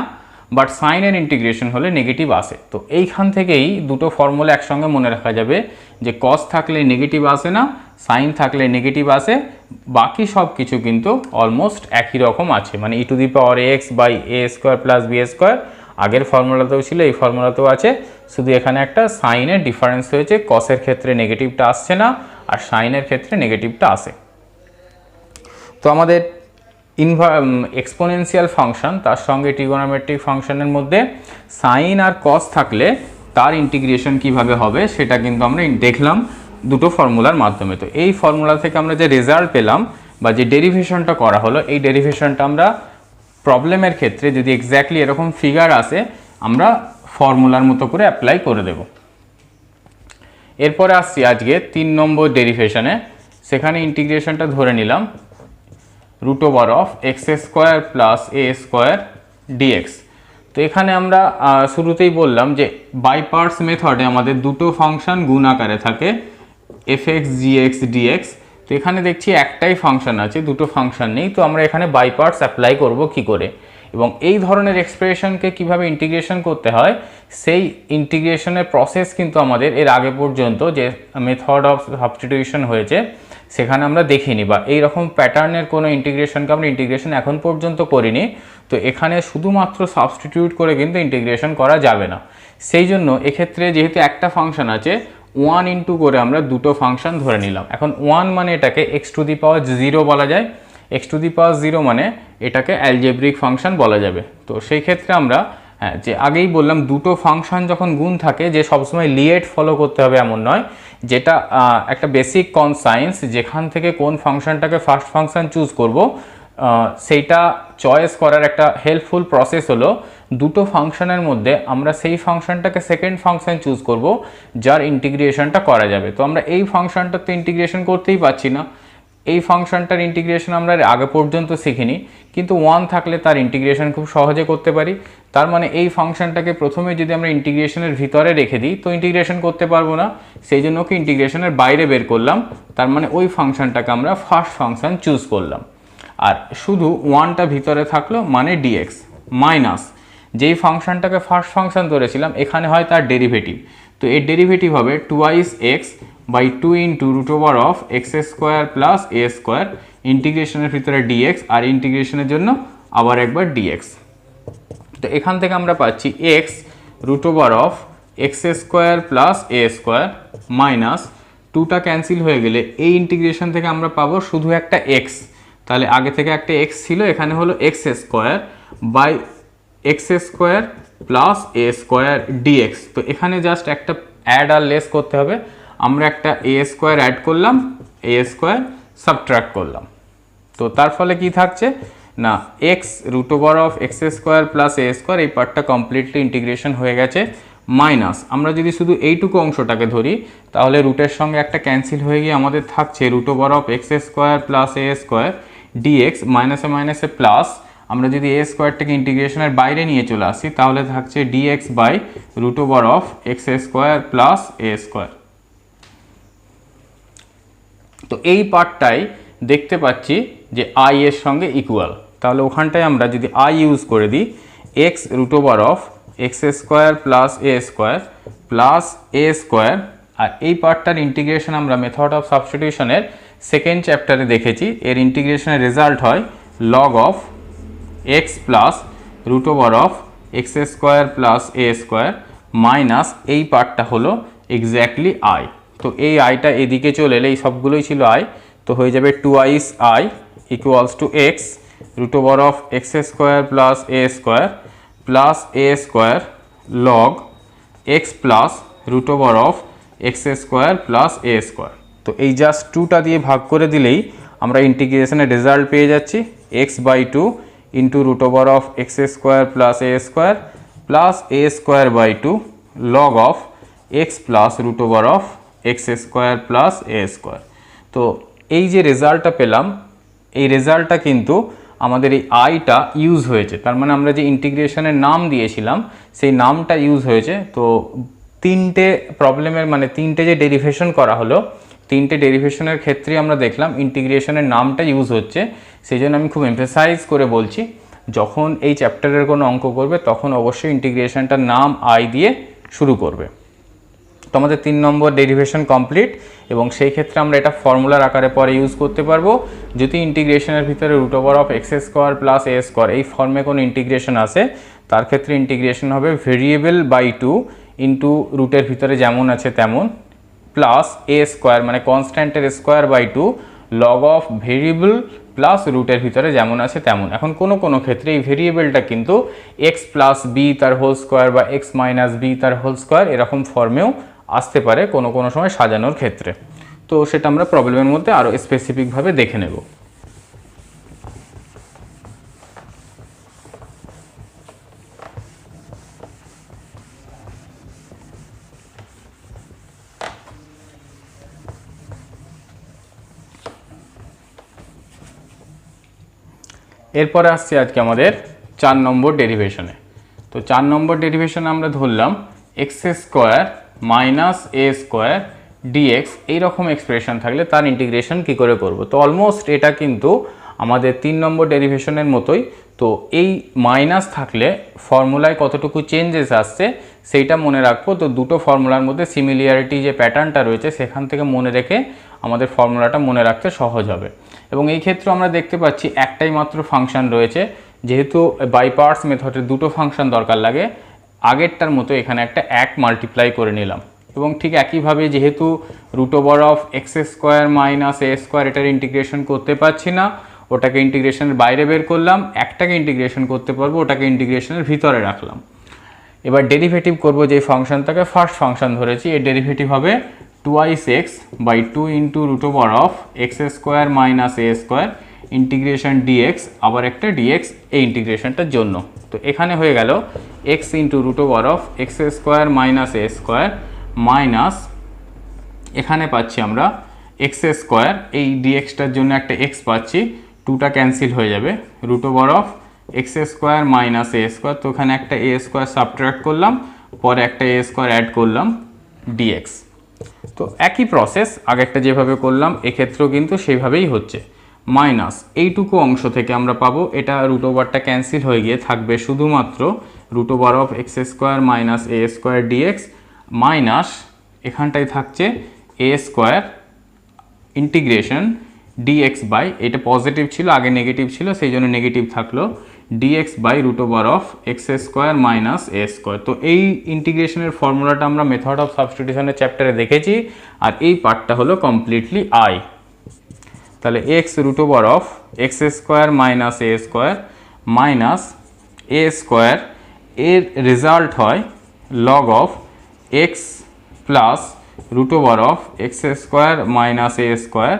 বাট সাইনের ইন্টিগ্রেশন হলে নেগেটিভ আসে। তো এইখান থেকেই দুটো ফর্মুলা একসঙ্গে মনে রাখা যাবে যে কস থাকলে নেগেটিভ আসে না, সাইন থাকলে নেগেটিভ আসে, বাকি সব কিছু কিন্তু অলমোস্ট একই রকম আছে, মানে e⁻x/a² + b²। আগের ফর্মুলাতেও ছিল, এই ফর্মুলাতেও আছে, শুধু এখানে একটা সাইনের ডিফারেন্স হয়েছে, কসের ক্ষেত্রে নেগেটিভটা আসছে না আর সাইনের ক্ষেত্রে নেগেটিভটা আসে। তো আমাদের এক্সপোনেনশিয়াল ফাংশন তার সঙ্গে ট্রিগোনোমেট্রিক ফাংশনের মধ্যে সাইন আর কস থাকলে তার ইন্টিগ্রেশন কিভাবে হবে সেটা কিন্তু আমরা দেখলাম দুটো ফর্মুলার মাধ্যমে। তো এই ফর্মুলা থেকে আমরা যে রেজাল্ট পেলাম বা যে ডেরিভেশনটা করা হলো, এই ডেরিভেশনটা আমরা প্রবলেমের ক্ষেত্রে যদি এক্স্যাক্টলি এরকম ফিগার আসে আমরা ফর্মুলার মতো করে অ্যাপ্লাই করে দেব। এরপরে আসছি আজকে 3 নম্বর ডেরিভেশনে। সেখানে ইন্টিগ্রেশনটা ধরে নিলাম √(x² + a² dx)। তো এখানে আমরা শুরুতেই বললাম যে বাই পার্টস মেথডে আমাদের দুটো ফাংশন গুণ আকারে থাকে, fx gx dx। তো এখানে দেখছি একটাই ফাংশন আছে, দুটো ফাংশন নেই। তো আমরা এখানে বাই পার্টস অ্যাপ্লাই করব কি করে, এবং এই ধরনের এক্সপ্রেশনকে কিভাবে ইন্টিগ্রেশন করতে হয় সেই ইন্টিগ্রেশনের প্রসেস কিন্তু আমাদের এর আগে পর্যন্ত যে মেথড অফ সাবস্টিটিউশন হয়েছে সেখানে আমরা দেখিনি, বা এই রকম প্যাটার্নের কোনো ইন্টিগ্রেশনকে আমরা ইন্টিগ্রেশন এখন পর্যন্ত করিনি। তো এখানে শুধুমাত্র সাবস্টিটিউট করে কিন্তু ইন্টিগ্রেশন করা যাবে না। সেই জন্য এক্ষেত্রে যেহেতু একটা ফাংশন আছে 1 ইন্টু করে আমরা দুটো ফাংশন ধরে নিলাম। এখন 1 মানে এটাকে x⁻0 বলা যায়, x⁻0 মানে এটাকে অ্যালজেব্রিক ফাংশন বলা যাবে। তো সেই ক্ষেত্রে আমরা যে আগেই বললাম দুটো ফাংশন যখন গুণ থাকে যে সবসময় লিয়েট ফলো করতে হবে এমন নয়, যেটা একটা বেসিক কনসাইন্স, যেখান থেকে কোন ফাংশনটাকে ফার্স্ট ফাংশন চুজ করব সেইটা চয়েস করার একটা হেল্পফুল প্রসেস হলো দুটো ফাংশনের মধ্যে আমরা সেই ফাংশনটাকে সেকেন্ড ফাংশন চুজ করব যার ইন্টিগ্রেশনটা করা যাবে। তো আমরা এই ফাংশনটার তো ইন্টিগ্রেশন করতেই পারছি না, এই ফাংশনটার ইন্টিগ্রেশন আমরা আগে পর্যন্ত শিখিনি, কিন্তু 1 থাকলে তার ইন্টিগ্রেশন খুব সহজে করতে পারি। তার মানে এই ফাংশনটাকে প্রথমে যদি আমরা ইন্টিগ্রেশনের ভিতরে রেখে দিই তো ইন্টিগ্রেশন করতে পারবো না, সেই জন্য কি ইন্টিগ্রেশনের বাইরে বের করলাম। তার মানে ওই ফাংশনটাকে আমরা ফার্স্ট ফাংশন চুজ করলাম, আর শুধু 1টা ভিতরে থাকলো মানে dx মাইনাস যেই ফাংশনটাকে ফার্স্ট ফাংশন ধরেছিলাম এখানে হয় তার ডেরিভেটিভ। তো এর ডেরিভেটিভ হবে 2x/2 ইন্টু √(x² + a²) ইন্টিগ্রেশনের ভিতরে dx আর ইন্টিগ্রেশনের জন্য আবার একবার dx। তো এখান থেকে আমরা পাচ্ছি x√(x² + a² মাইনাস 2টা ক্যান্সেল হয়ে গেলে এই ইন্টিগ্রেশন থেকে আমরা পাবো শুধু একটা x। তাহলে আগে থেকে একটা x ছিল, এখানে হলো x² + a² dx। তো এখানে জাস্ট একটা অ্যাড আর লেস করতে হবে, আমরা একটা a² অ্যাড করলাম, a² সাবট্রাক্ট করলাম। তো তার ফলে কি থাকছে না x√(x² + a² এই পার্টটা কমপ্লিটলি ইন্টিগ্রেশন হয়ে গেছে, মাইনাস আমরা যদি শুধু এইটুকু অংশটাকে ধরি তাহলে রুটের সঙ্গে একটা ক্যান্সেল হয়ে গিয়ে আমাদের থাকছে √(x² + a² dx মাইনাসে মাইনাসে প্লাস। আমরা যদি a² ইন্টিগ্রেশনের বাইরে নিয়ে চলে আসি তাহলে থাকছে dx/√(x² + a²। তো এই পার্টটাই দেখতে পাচ্ছি যে i এর সঙ্গে ইকুয়াল, তাহলে ওখানটায় আমরা যদি i ইউজ করে দিই x√(x² + a² আর এই পার্টটার ইন্টিগ্রেশন আমরা মেথড অফ সাবস্টিটিউশনের সেকেন্ড চ্যাপ্টারে দেখেছি, এর ইন্টিগ্রেশনের রেজাল্ট হয় log of x + √(x² + a² minus এই পার্টটা হলো এক্স্যাক্টলি i। তো এই আইটা এদিকে চলে এলে এই সবগুলোই ছিল i, তো হয়ে যাবে 2i = x √(x² + a² log x + √(x² + a²। তো এই জাস্ট 2টা দিয়ে ভাগ করে দিলেই আমরা ইন্টিগ্রেশনের রেজাল্ট পেয়ে যাচ্ছি x/2 into √(x² + a² plus a²/2 log of x plus √(x² + a²। তো এই যে রেজাল্টটা পেলাম এই রেজাল্টটা কিন্তু আমাদের এই আইটা ইউজ হয়েছে, তার মানে আমরা যে ইন্টিগ্রেশনের নাম দিয়েছিলাম সেই নামটা ইউজ হয়েছে। তো তিনটে প্রবলেমের মানে তিনটে যে ডেরিভেশন করা হলো, তিনটে ডেরিভেশনের ক্ষেত্রে আমরা দেখলাম ইন্টিগ্রেশনের নামটা ইউজ হচ্ছে। সেই জন্য আমি খুব এমফেসাইজ করে বলছি, যখন এই চ্যাপ্টারের কোনো অঙ্ক করবে তখন অবশ্যই ইন্টিগ্রেশনটার নাম আই দিয়ে শুরু করবে। তো আমাদের 3 নম্বর ডেরিভেশন কমপ্লিট, এবং সেই ক্ষেত্রে আমরা এটা ফর্মুলার আকারে পরে ইউজ করতে পারবো। যদি ইন্টিগ্রেশনের ভিতরে √(x² + a² এই ফর্মে কোনো ইন্টিগ্রেশন আসে, তার ক্ষেত্রে ইন্টিগ্রেশন হবে ভেরিয়েবল বাই 2 ইন্টু রুটের ভিতরে যেমন আছে তেমন প্লাস a² মানে কনস্ট্যান্টের square by 2 log of variable plus রুটের ভিতরে যেমন আছে তেমন। এখন কোনো ক্ষেত্রে এই ভেরিয়েবলটা কিন্তু x + b তার হোল স্কোয়ার বা x - b তার হোল স্কোয়ার এরকম ফর্মেও আসতে পারে কোনো সময় সাজানোর ক্ষেত্রে। তো সেটা আমরা প্রবলেমের মধ্যে আরও স্পেসিফিকভাবে দেখে নেব। এরপরে আসছে আজকে আমাদের 4 নম্বর ডেরিভেশনে। তো 4 নম্বর ডেরিভেশনে আমরা ধরলাম x² - a² dx এইরকম এক্সপ্রেশন থাকলে তার ইন্টিগ্রেশন কি করে করব। তো অলমোস্ট এটা কিন্তু আমাদের 3 নম্বর ডেরিভেশনের মতোই। তো এই মাইনাস থাকলে ফর্মুলায় কতটুকু চেঞ্জেস আসছে সেইটা মনে রাখবো। তো দুটো ফর্মুলার মধ্যে সিমিলিয়ারিটি যে প্যাটার্নটা রয়েছে সেখান থেকে মনে রেখে আমাদের ফর্মুলাটা মনে রাখতে সহজ হবে। এবং এই ক্ষেত্রে আমরা দেখতে পাচ্ছি একটাই মাত্র ফাংশন রয়েছে, যেহেতু বাই পার্টস মেথডে দুটো ফাংশন দরকার লাগে, আগেরটার মতো এখানে একটা 1 মাল্টিপ্লাই করে নিলাম। এবং ঠিক একইভাবে যেহেতু √(x² - a² এটার ইন্টিগ্রেশন করতে পারছি না, ওটাকে ইন্টিগ্রেশনের বাইরে বের করলাম, একটাকে ইন্টিগ্রেশন করতে পারবো, ওটাকে ইন্টিগ্রেশনের ভিতরে রাখলাম। এবার ডেরিভেটিভ করব যে ফাংশনটাকে ফার্স্ট ফাংশন ধরেছি, এর ডেরিভেটিভ হবে 2x by 2 into √(x² - a² integration dx, আবার একটা dx এই ইন্টিগ্রেশনটার জন্য। তো এখানে হয়ে গেল x into √(x² - a² minus এখানে পাচ্ছি আমরা x² এই dxটার জন্য একটা x পাচ্ছি, 2টা ক্যান্সেল হয়ে যাবে, √(x² - a²। তো এখানে একটা a² সাবট্রাক্ট করলাম, পরে একটা a² অ্যাড করলাম dx। তো একই প্রসেস আগেরটা যেভাবে করলাম এক্ষেত্রেও কিন্তু সেইভাবেই হচ্ছে। মাইনাস এইটুকু অংশ থেকে আমরা পাবো, এটা √টা ক্যান্সেল হয়ে গিয়ে থাকবে শুধুমাত্র √(x² - a² dx মাইনাস এখানটায় থাকছে a² ইন্টিগ্রেশন dx বাই, এটা পজিটিভ ছিল আগে নেগেটিভ ছিল সেই জন্য নেগেটিভ থাকলো, dx বাই √(x² - a²। তো এই ইন্টিগ্রেশনের ফর্মুলাটা আমরা মেথড অফ সাবস্টিটিউশনের চ্যাপ্টারে দেখেছি, আর এই পার্টটা হলো কমপ্লিটলি আই। তাহলে x √(x² - a² minus a² এর রেজাল্ট হয় log of x plus √(x² - a²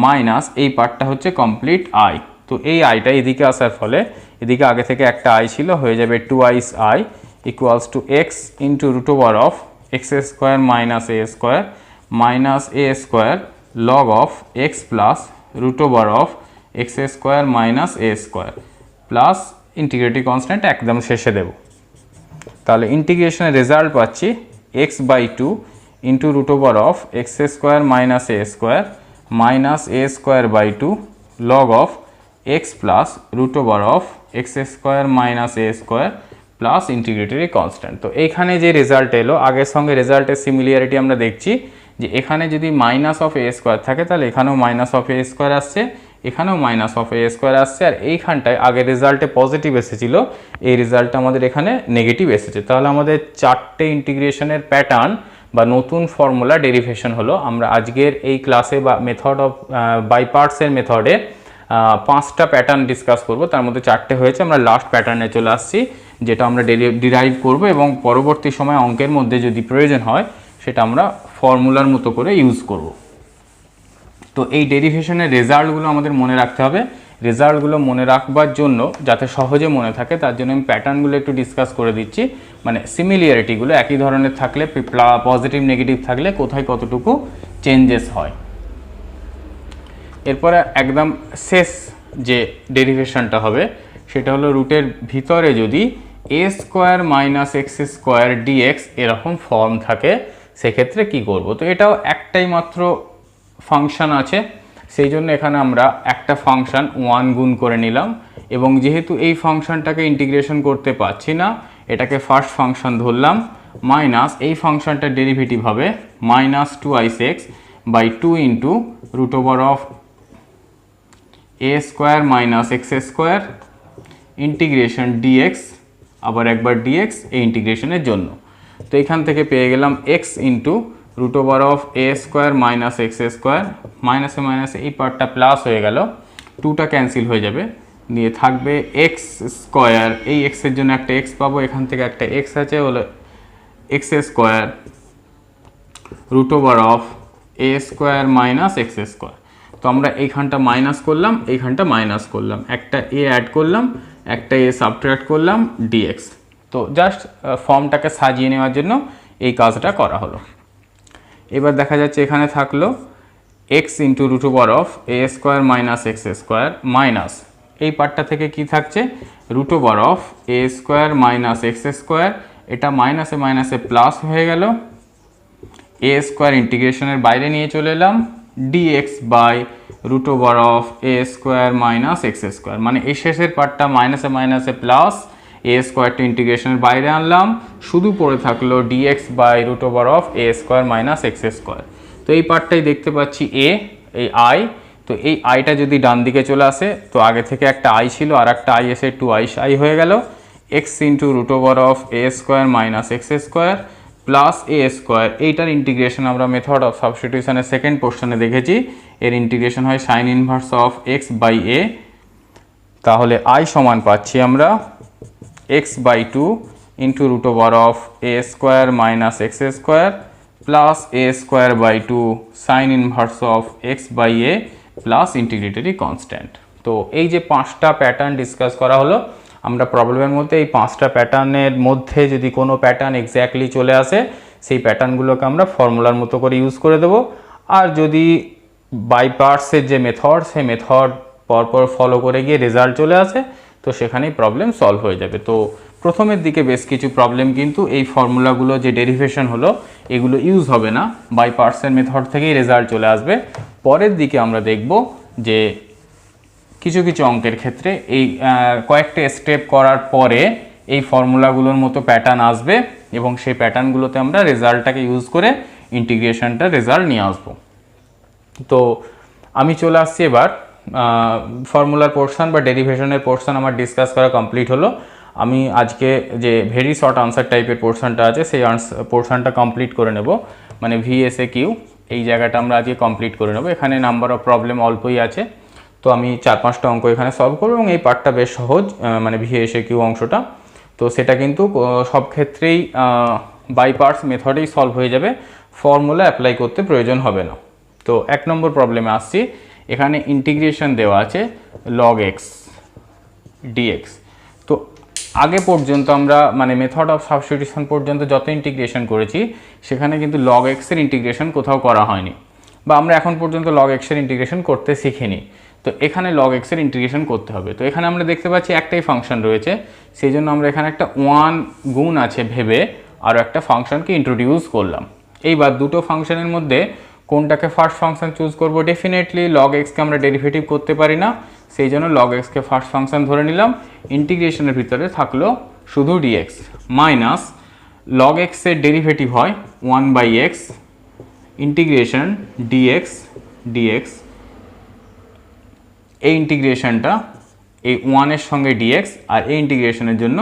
minus এই পার্টটা হচ্ছে কমপ্লিট আই। তো এই আইটা এদিকে আসার ফলে এদিকে আগে থেকে একটা আই ছিল, হয়ে যাবে 2i equals to x into √(x² - a² minus a² log of x plus √(x² - a² plus integrative constant একদম শেষে দেব। তাহলে ইন্টিগ্রেশনের রেজাল্ট পাচ্ছি x by 2 into √(x² - a² minus a² by 2 log of x plus √(x² - a² plus integratory constant. তো এইখানে যে result এলো আগের সঙ্গে রেজাল্টের সিমিলিয়ারিটি আমরা দেখছি যে এখানে যদি মাইনাস অফ a² থাকে তাহলে এখানেও মাইনাস অফ a² আসছে, এখানেও মাইনাস অফ a² আসছে, আর এইখানটায় আগের রেজাল্টে পজিটিভ এসেছিল, এই রেজাল্টটা আমাদের এখানে নেগেটিভ এসেছে। তাহলে আমাদের 4টে ইন্টিগ্রেশনের প্যাটার্ন বা নতুন ফর্মুলা ডেরিভেশন হলো। আমরা আজকের এই ক্লাসে বা মেথড অফ বাই পার্টসের মেথডে 5টা প্যাটার্ন ডিসকাস করব, তার মধ্যে 4টে হয়েছে। আমরা লাস্ট প্যাটার্নে চলে আসছি যেটা আমরা ডিরাইভ করব, এবং পরবর্তী সময় অঙ্কের মধ্যে যদি প্রয়োজন হয় সেটা আমরা ফর্মুলার মতো করে ইউজ করব। তো এই ডেরিভেশনের রেজাল্টগুলো আমাদের মনে রাখতে হবে। রেজাল্টগুলো মনে রাখবার জন্য যাতে সহজে মনে থাকে তার জন্য আমি প্যাটার্নগুলো একটু ডিসকাস করে দিচ্ছি, মানে সিমিলিয়ারিটিগুলো একই ধরনের থাকলে পজিটিভ নেগেটিভ থাকলে কোথায় কতটুকু চেঞ্জেস হয়। এরপরে একদম শেষ যে ডেরিভেশনটা হবে সেটা হলো রুটের ভিতরে যদি a square minus x square dx এরকম ফর্ম থাকে, সেক্ষেত্রে কি করব? তো এটাও একটাই মাত্র ফাংশন আছে, সেই জন্য এখানে আমরা একটা ফাংশন 1 গুণ করে নিলাম, এবং যেহেতু এই ফাংশনটাকে ইন্টিগ্রেশন করতে পারছি না, এটাকে ফার্স্ট ফাংশন ধরলাম, মাইনাস এই ফাংশনটার ডেরিভেটিভ হবে minus 2i6 by 2 into root over of a square minus x square integration d x, আবার একবার ডিএক্স এই ইন্টিগ্রেশনের জন্য। তো এখান থেকে পেয়ে গেলাম x into root over of a square minus x square, মাইনাসে মাইনাসে এই পার্টটা প্লাস হয়ে গেল, 2টা ক্যান্সেল হয়ে যাবে, দিয়ে থাকবে এক্স স্কোয়ার, এই এক্সের জন্য একটা এক্স পাবো, এখান থেকে একটা এক্স আছে, হলো x square root over of a square minus x square. তো আমরা এইখানটা মাইনাস করলাম, এইখানটা মাইনাস করলাম, একটা এ অ্যাড করলাম, একটা এ সাবট্রাক্ট করলাম, ডিএক্স। তো জাস্ট ফর্মটাকে সাজিয়ে নেওয়ার জন্য এই কাজটা করা হলো। এবার দেখা যাচ্ছে এখানে থাকলো x into root over of a square minus x square minus এই পার্টটা থেকে কি থাকছে, root over of a square minus x square, এটা মাইনাসে মাইনাসে প্লাস হয়ে গেল, এ স্কোয়ার ইন্টিগ্রেশনের বাইরে নিয়ে চলে এলাম, d x by root over of a square minus x square, মানে এই শেষের পার্টটা মাইনাসে মাইনাসে প্লাস, এ স্কোয়ারটা ইন্টিগ্রেশনের বাইরে আনলাম, শুধু পড়ে থাকলো d x by root over of a square minus x square. তো এই পার্টটাই দেখতে পাচ্ছি এ, এই আই, তো এই আইটা যদি ডান দিকে চলে আসে, তো আগে থেকে একটা আই ছিল আর একটা আই এসে 2i হয়ে গেল, x into root over of a square minus x square plus a square, এইটার ইন্টিগ্রেশন আমরা মেথড অফ সাবস্টিটিউশনের সেকেন্ড পোর্শনে দেখেছি, এর ইন্টিগ্রেশন হয় sine inverse of x by a, তাহলে আই সমান পাচ্ছি আমরা x by 2 into root over of a square minus x square plus a square by 2 sine inverse of x by a plus integratory constant. তো এই যে 5টা pattern discuss করা হলো, আমরা প্রবলেমের মধ্যে এই 5টা প্যাটার্নের মধ্যে যদি কোনো প্যাটার্ন এক্স্যাক্টলি চলে আসে, সেই প্যাটার্নগুলোকে আমরা ফর্মুলার মতো করে ইউজ করে দেবো, আর যদি বাই পার্টসের যে মেথড, সেই মেথড পরপর ফলো করে গিয়ে রেজাল্ট চলে আসে, তো সেখানেই প্রবলেম সলভ হয়ে যাবে। তো প্রথমের দিকে বেশ কিছু প্রবলেম কিন্তু এই ফর্মুলাগুলো যে ডেরিভেশন হলো এগুলো ইউজ হবে না, বাই পার্টসের মেথড থেকেই রেজাল্ট চলে আসবে। পরের দিকে আমরা দেখব যে কিছু কিছু অঙ্কের ক্ষেত্রে এই কয়েকটা স্টেপ করার পরে এই ফর্মুলাগুলোর মতো প্যাটার্ন আসবে, এবং সেই প্যাটার্নগুলোতে আমরা রেজাল্টটাকে ইউজ করে ইন্টিগ্রেশনটা রেজাল্ট নিয়ে আসবো। তো আমি চলে আসছি এবার ফর্মুলার পোর্শন বা ডেরিভেশনের পোর্শন আমার ডিসকাস করা কমপ্লিট হলো। আমি আজকে যে ভেরি শর্ট আনসার টাইপের পোর্শনটা আছে সেই পোর্শনটা কমপ্লিট করে নেব, মানে VSAQ এই জায়গাটা আমরা আজকে কমপ্লিট করে নেব। এখানে নাম্বার অফ প্রবলেম অল্পই আছে, তো আমি 4-5টা অঙ্ক এখানে সলভ করব, এবং এই পার্টটা বেশ সহজ, মানে VSAQ অংশটা, তো সেটা কিন্তু সব ক্ষেত্রেই বাই পার্টস মেথডেই সলভ হয়ে যাবে, ফর্মুলা অ্যাপ্লাই করতে প্রয়োজন হবে না। তো 1 নম্বর প্রবলেমে আসছি, এখানে ইন্টিগ্রেশন দেওয়া আছে log x dx। তো আগে পর্যন্ত আমরা মানে মেথড অফ সাবস্টিটিউশন পর্যন্ত যত ইন্টিগ্রেশন করেছি সেখানে কিন্তু log x এর ইন্টিগ্রেশন কোথাও করা হয়নি, বা আমরা এখন পর্যন্ত log x এর ইন্টিগ্রেশন করতে শিখিনি। তো এখানে log x এর ইন্টিগ্রেশন করতে হবে। তো এখানে আমরা দেখতে পাচ্ছি একটাই ফাংশন রয়েছে, সেই জন্য আমরা এখানে একটা 1 গুণ আছে ভেবে আরও একটা ফাংশনকে ইন্ট্রোডিউস করলাম। এইবার দুটো ফাংশনের মধ্যে কোনটাকে ফার্স্ট ফাংশন চুজ করব? ডেফিনেটলি log x কে আমরা ডেরিভেটিভ করতে পারি না, সেই জন্য log x কে ফার্স্ট ফাংশন ধরে নিলাম। ইন্টিগ্রেশনের ভিতরে থাকলো শুধু dx মাইনাস log x এর ডেরিভেটিভ হয় 1/x ইন্টিগ্রেশন dx, এই ইন্টিগ্রেশনটা এই 1 এর সঙ্গে dx, আর এই ইন্টিগ্রেশনের জন্য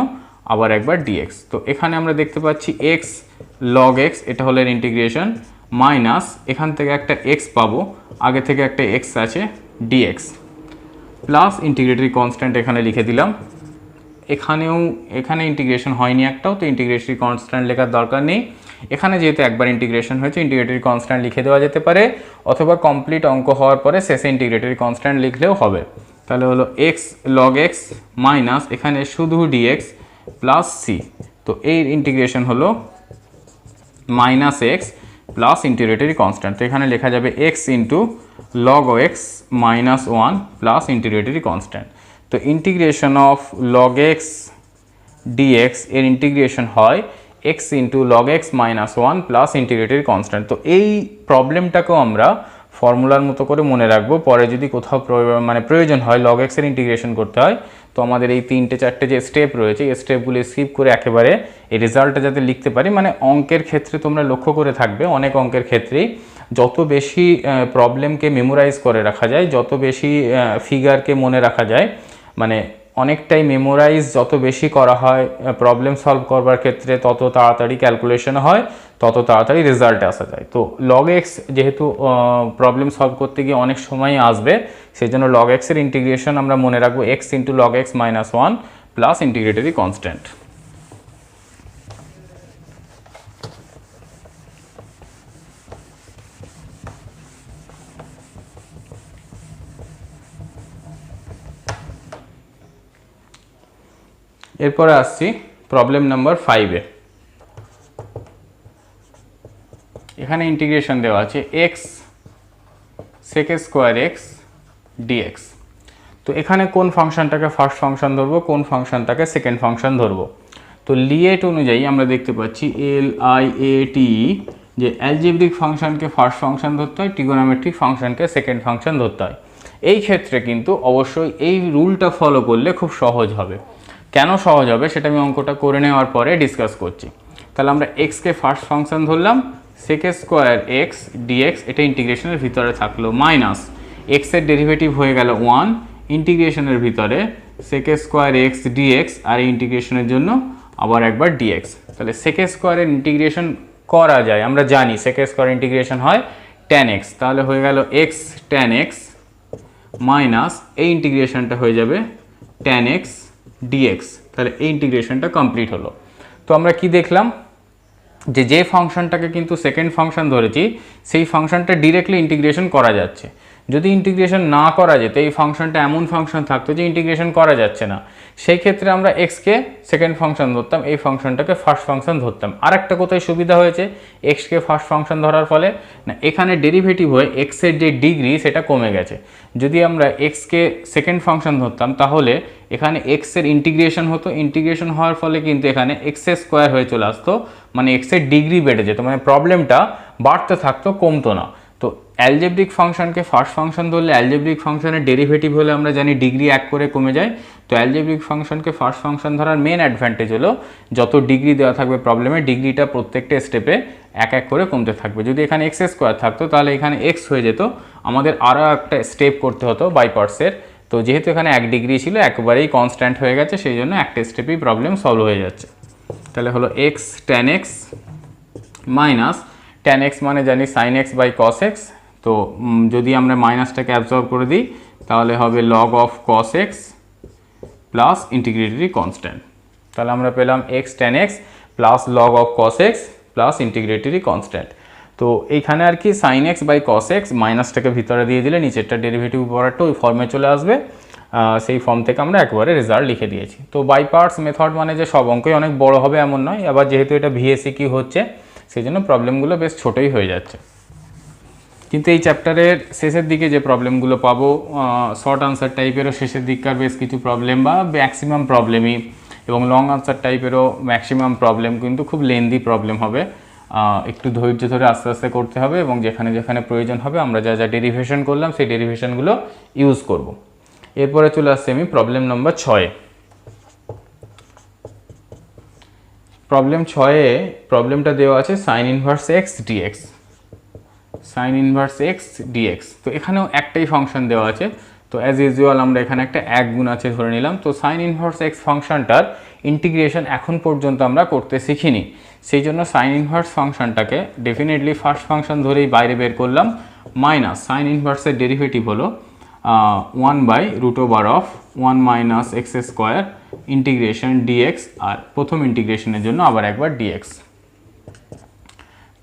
আবার একবার dx। তো এখানে আমরা দেখতে পাচ্ছি x log x, এটা হলো এর ইন্টিগ্রেশন, মাইনাস এখান থেকে একটা x পাবো, আগে থেকে একটা x আছে dx, প্লাস ইন্টিগ্রেটরি কনস্ট্যান্ট এখানে লিখে দিলাম। এখানে ইন্টিগ্রেশন হয়নি একটাও, তো ইন্টিগ্রেটরি কনস্ট্যান্ট লেখার দরকার নেই। এখানে যেহেতু একবার ইন্টিগ্রেশন হয়েছে, ইন্টিগ্রেটরি কনস্ট্যান্ট লিখে দেওয়া যেতে পারে, অথবা কমপ্লিট অঙ্ক হওয়ার পরে শেষে ইন্টিগ্রেটরি কনস্ট্যান্ট লিখলেও হবে। তাহলে হলো x log x মাইনাস এখানে শুধু dx প্লাস c, তো এই ইন্টিগ্রেশন হলো minus x plus integratory constant, তো এখানে লেখা যাবে x into log x minus 1 plus integratory constant. তো integration of log x dx এর ইন্টিগ্রেশন হয় x into log x minus one plus integratory constant. তো এই প্রবলেমটাকেও আমরা ফর্মুলার মতো করে মনে রাখবো, পরে যদি কোথাও প্রয়োজন হয় লগ এক্সের ইন্টিগ্রেশন করতে হয়, তো আমাদের এই 3-4টে যে স্টেপ রয়েছে এই স্টেপগুলি স্কিপ করে একেবারে এই রেজাল্টটা যাতে লিখতে পারি। মানে অঙ্কের ক্ষেত্রে তোমরা লক্ষ্য করে থাকবে, অনেক অঙ্কের ক্ষেত্রেই যত বেশি প্রবলেমকে মেমোরাইজ করে রাখা যায়, যত বেশি ফিগারকে মনে রাখা যায়, মানে অনেকটাই মেমোরাইজ যত বেশি করা হয় প্রবলেম সলভ করবার ক্ষেত্রে, তত তাড়াতাড়ি ক্যালকুলেশন হয়, তত তাড়াতাড়ি রেজাল্টে আসা যায়। তো লগ এক্স যেহেতু প্রবলেম সলভ করতে গিয়ে অনেক সময় আসবে, সেই জন্য লগ এক্সের ইন্টিগ্রেশন আমরা মনে রাখবো x into log x minus one plus integratory constant. এরপরে আসছি প্রবলেম নাম্বার 5-এ। এখানে ইন্টিগ্রেশন দেওয়া আছে x sec square x dx. তো এখানে কোন ফাংশনটাকে ফার্স্ট ফাংশন ধরবো, কোন ফাংশনটাকে সেকেন্ড ফাংশন ধরবো? তো লিয়েট অনুযায়ী আমরা দেখতে পাচ্ছি LIAT যে অ্যালজেব্রিক ফাংশনকে ফার্স্ট ফাংশন ধরতে হয়, ট্রিগোনোমেট্রিক ফাংশনকে সেকেন্ড ফাংশন ধরতে হয়। এই ক্ষেত্রে কিন্তু অবশ্যই এই রুলটা ফলো করলে খুব সহজ হবে। কেন সহজ হবে সেটা আমি অঙ্কটা করে নেওয়ার পরে ডিসকাস করছি। তাহলে আমরা এক্সকে ফার্স্ট ফাংশন ধরলাম, সেক স্কোয়ার এক্স ডিএক্স, এটা ইন্টিগ্রেশনের ভিতরে থাকলো, মাইনাস এক্সের ডেরিভেটিভ হয়ে গেল 1 ইন্টিগ্রেশনের ভিতরে সেক স্কোয়ার এক্স ডিএক্স, আর এই ইন্টিগ্রেশনের জন্য আবার একবার ডিএক্স। তাহলে সেক স্কোয়ারের ইন্টিগ্রেশন করা যায়, আমরা জানি সেক স্কোয়ার ইন্টিগ্রেশন হয় tan x, তাহলে হয়ে গেল এক্স tan x মাইনাস এই ইন্টিগ্রেশনটা হয়ে যাবে tan x dx। তাহলে এই ইন্টিগ্রেশনটা কমপ্লিট হলো। তো আমরা কি দেখলাম যে ফাংশনটাকে কিন্তু সেকেন্ড ফাংশন ধরেছি সেই ফাংশনটা ডিরেক্টলি ইন্টিগ্রেশন করা যাচ্ছে। যদি ইন্টিগ্রেশন না করা যেত, এই ফাংশনটা এমন ফাংশন থাকতো যে ইন্টিগ্রেশন করা যাচ্ছে না, সেই ক্ষেত্রে আমরা এক্সকে সেকেন্ড ফাংশন ধরতাম, এই ফাংশনটাকে ফার্স্ট ফাংশন ধরতাম। আর একটা কোথায় সুবিধা হয়েছে এক্সকে ফার্স্ট ফাংশন ধরার ফলে, না এখানে ডেরিভেটিভ হয়ে এক্সের যে ডিগ্রি সেটা কমে গেছে। যদি আমরা এক্সকে সেকেন্ড ফাংশন ধরতাম তাহলে এখানে এক্সের ইন্টিগ্রেশন হতো, ইন্টিগ্রেশন হওয়ার ফলে কিন্তু এখানে এক্সের স্কোয়ার হয়ে চলে আসতো, মানে এক্সের ডিগ্রি বেড়ে যেত, মানে প্রবলেমটা বাড়তে থাকতো, কমতো না। তো অ্যালজেব্রিক ফাংশনকে ফার্স্ট ফাংশন ধরলে অ্যালজেব্রিক ফাংশনের ডেরিভেটিভ হলে আমরা জানি ডিগ্রি 1 করে কমে যায়। তো অ্যালজেব্রিক ফাংশনকে ফার্স্ট ফাংশন ধরার মেন অ্যাডভান্টেজ হলো যত ডিগ্রি দেওয়া থাকবে প্রবলেমে, ডিগ্রিটা প্রত্যেকটা স্টেপে 1 করে কমতে থাকবে। যদি এখানে এক্স স্কোয়ার থাকতো তাহলে এখানে এক্স হয়ে যেত, আমাদের আরও একটা স্টেপ করতে হতো বাই পার্টসের। তো যেহেতু এখানে 1 ডিগ্রি ছিল, একবারেই কনস্ট্যান্ট হয়ে গেছে, সেই জন্য একটা স্টেপেই প্রবলেম সলভ হয়ে যাচ্ছে। তাহলে হলো x tan x minus tan x মানে জানি sin x by cos x। তো যদি আমরা মাইনাসটাকে অ্যাবজর্ব করে দিই তাহলে হবে log of cos x plus integratory constant. তাহলে আমরা পেলাম x tan x plus log of cos x plus integratory constant. তো এইখানে আর কি sin x by cos x, মাইনাসটাকে ভিতরে দিয়ে দিলে নিচেরটা ডেরিভেটিভ উপরটা ওই ফর্মে চলে আসবে, সেই ফর্ম থেকে আমরা একবারে রেজাল্ট লিখে দিয়েছি। তো বাই পার্টস মেথড মানে যে সব অঙ্কই অনেক বড় হবে এমন নয়, আবার যেহেতু এটা VSEQ হচ্ছে সেই জন্য প্রবলেমগুলো বেশ ছোটোই হয়ে যাচ্ছে। কিন্তু এই চ্যাপ্টারের শেষের দিকে যে প্রবলেমগুলো পাবো, শর্ট আনসার টাইপেরও শেষের দিককার বেশ কিছু প্রবলেম বা ম্যাক্সিমাম প্রবলেমই, এবং লং আনসার টাইপেরও ম্যাক্সিমাম প্রবলেম কিন্তু খুব লেন্দি প্রবলেম হবে, একটু ধৈর্য ধরে আস্তে আস্তে করতে হবে, এবং যেখানে যেখানে প্রয়োজন হবে আমরা যা যা ডেরিভেশন করলাম সেই ডেরিভেশনগুলো ইউজ করব। এরপরে চলে আসছে আমি প্রবলেম নম্বর 6। প্রবলেম 6-এ প্রবলেমটা দেওয়া আছে sine inverse x d x, sine inverse x dx. তো এখানেও একটাই ফাংশন দেওয়া আছে, তো অ্যাজ ইউজুয়াল আমরা এখানে একটা 1 গুণ আছে ধরে নিলাম। তো সাইন ইনভার্স এক্স ফাংশনটার ইন্টিগ্রেশন এখন পর্যন্ত আমরা করতে শিখিনি, সেই জন্য সাইন ইনভার্স ফাংশনটাকে ডেফিনেটলি ফার্স্ট ফাংশন ধরেই বাইরে বের করলাম, মাইনাস সাইন ইনভার্সের ডেরিভেটিভ হলো 1/√1 minus x square integration dx, আর প্রথম ইন্টিগ্রেশনের জন্য আবার একবার ডিএক্স।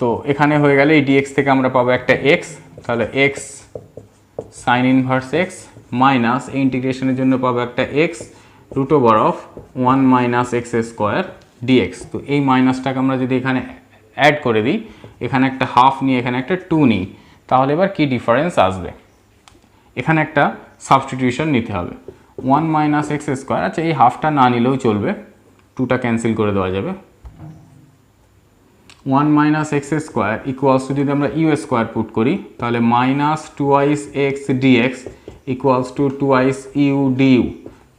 তো এখানে হয়ে গেলে এই ডিএক্স থেকে আমরা পাবো একটা এক্স, তাহলে x sine inverse x minus এই ইন্টিগ্রেশনের জন্য পাবো একটা x √1 minus x square d x. তো এই মাইনাসটাকে আমরা যদি এখানে অ্যাড করে দিই, এখানে একটা হাফ নিয়ে এখানে একটা 2 নিই, তাহলে এবার কি ডিফারেন্স আসবে, এখানে একটা সাবস্টিটিউশন নিতে হবে 1 মাইনাস এক্স স্কোয়ার। আচ্ছা এই হাফটা না নিলেও চলবে, 2টা ক্যান্সেল করে দেওয়া যাবে। 1 minus x square equals to যদি আমরা ইউ স্কোয়ার পুট করি তাহলে minus 2i x d x equals to 2i u d u.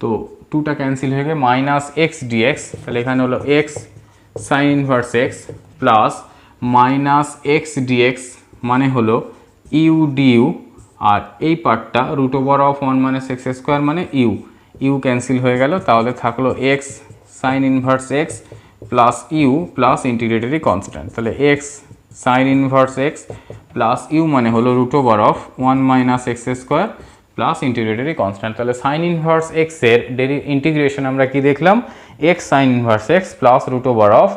তো 2টা ক্যান্সেল হয়ে গিয়ে মাইনাস এক্স ডিএক্স, তাহলে এখানে হলো x sine inverse x plus minus x dx মানে হলো ইউ ডিইউ, আর এই পার্টটা root over of 1 minus x square মানে ইউ ক্যান্সেল হয়ে গেল, তাহলে থাকলো x sine inverse x plus u plus integratory constant. তাহলে x sine inverse x plus u মানে হলো root over of 1 minus x square plus integratory constant. তাহলে sine inverse এক্সের ইন্টিগ্রেশন আমরা কি দেখলাম, x sine inverse x plus root over of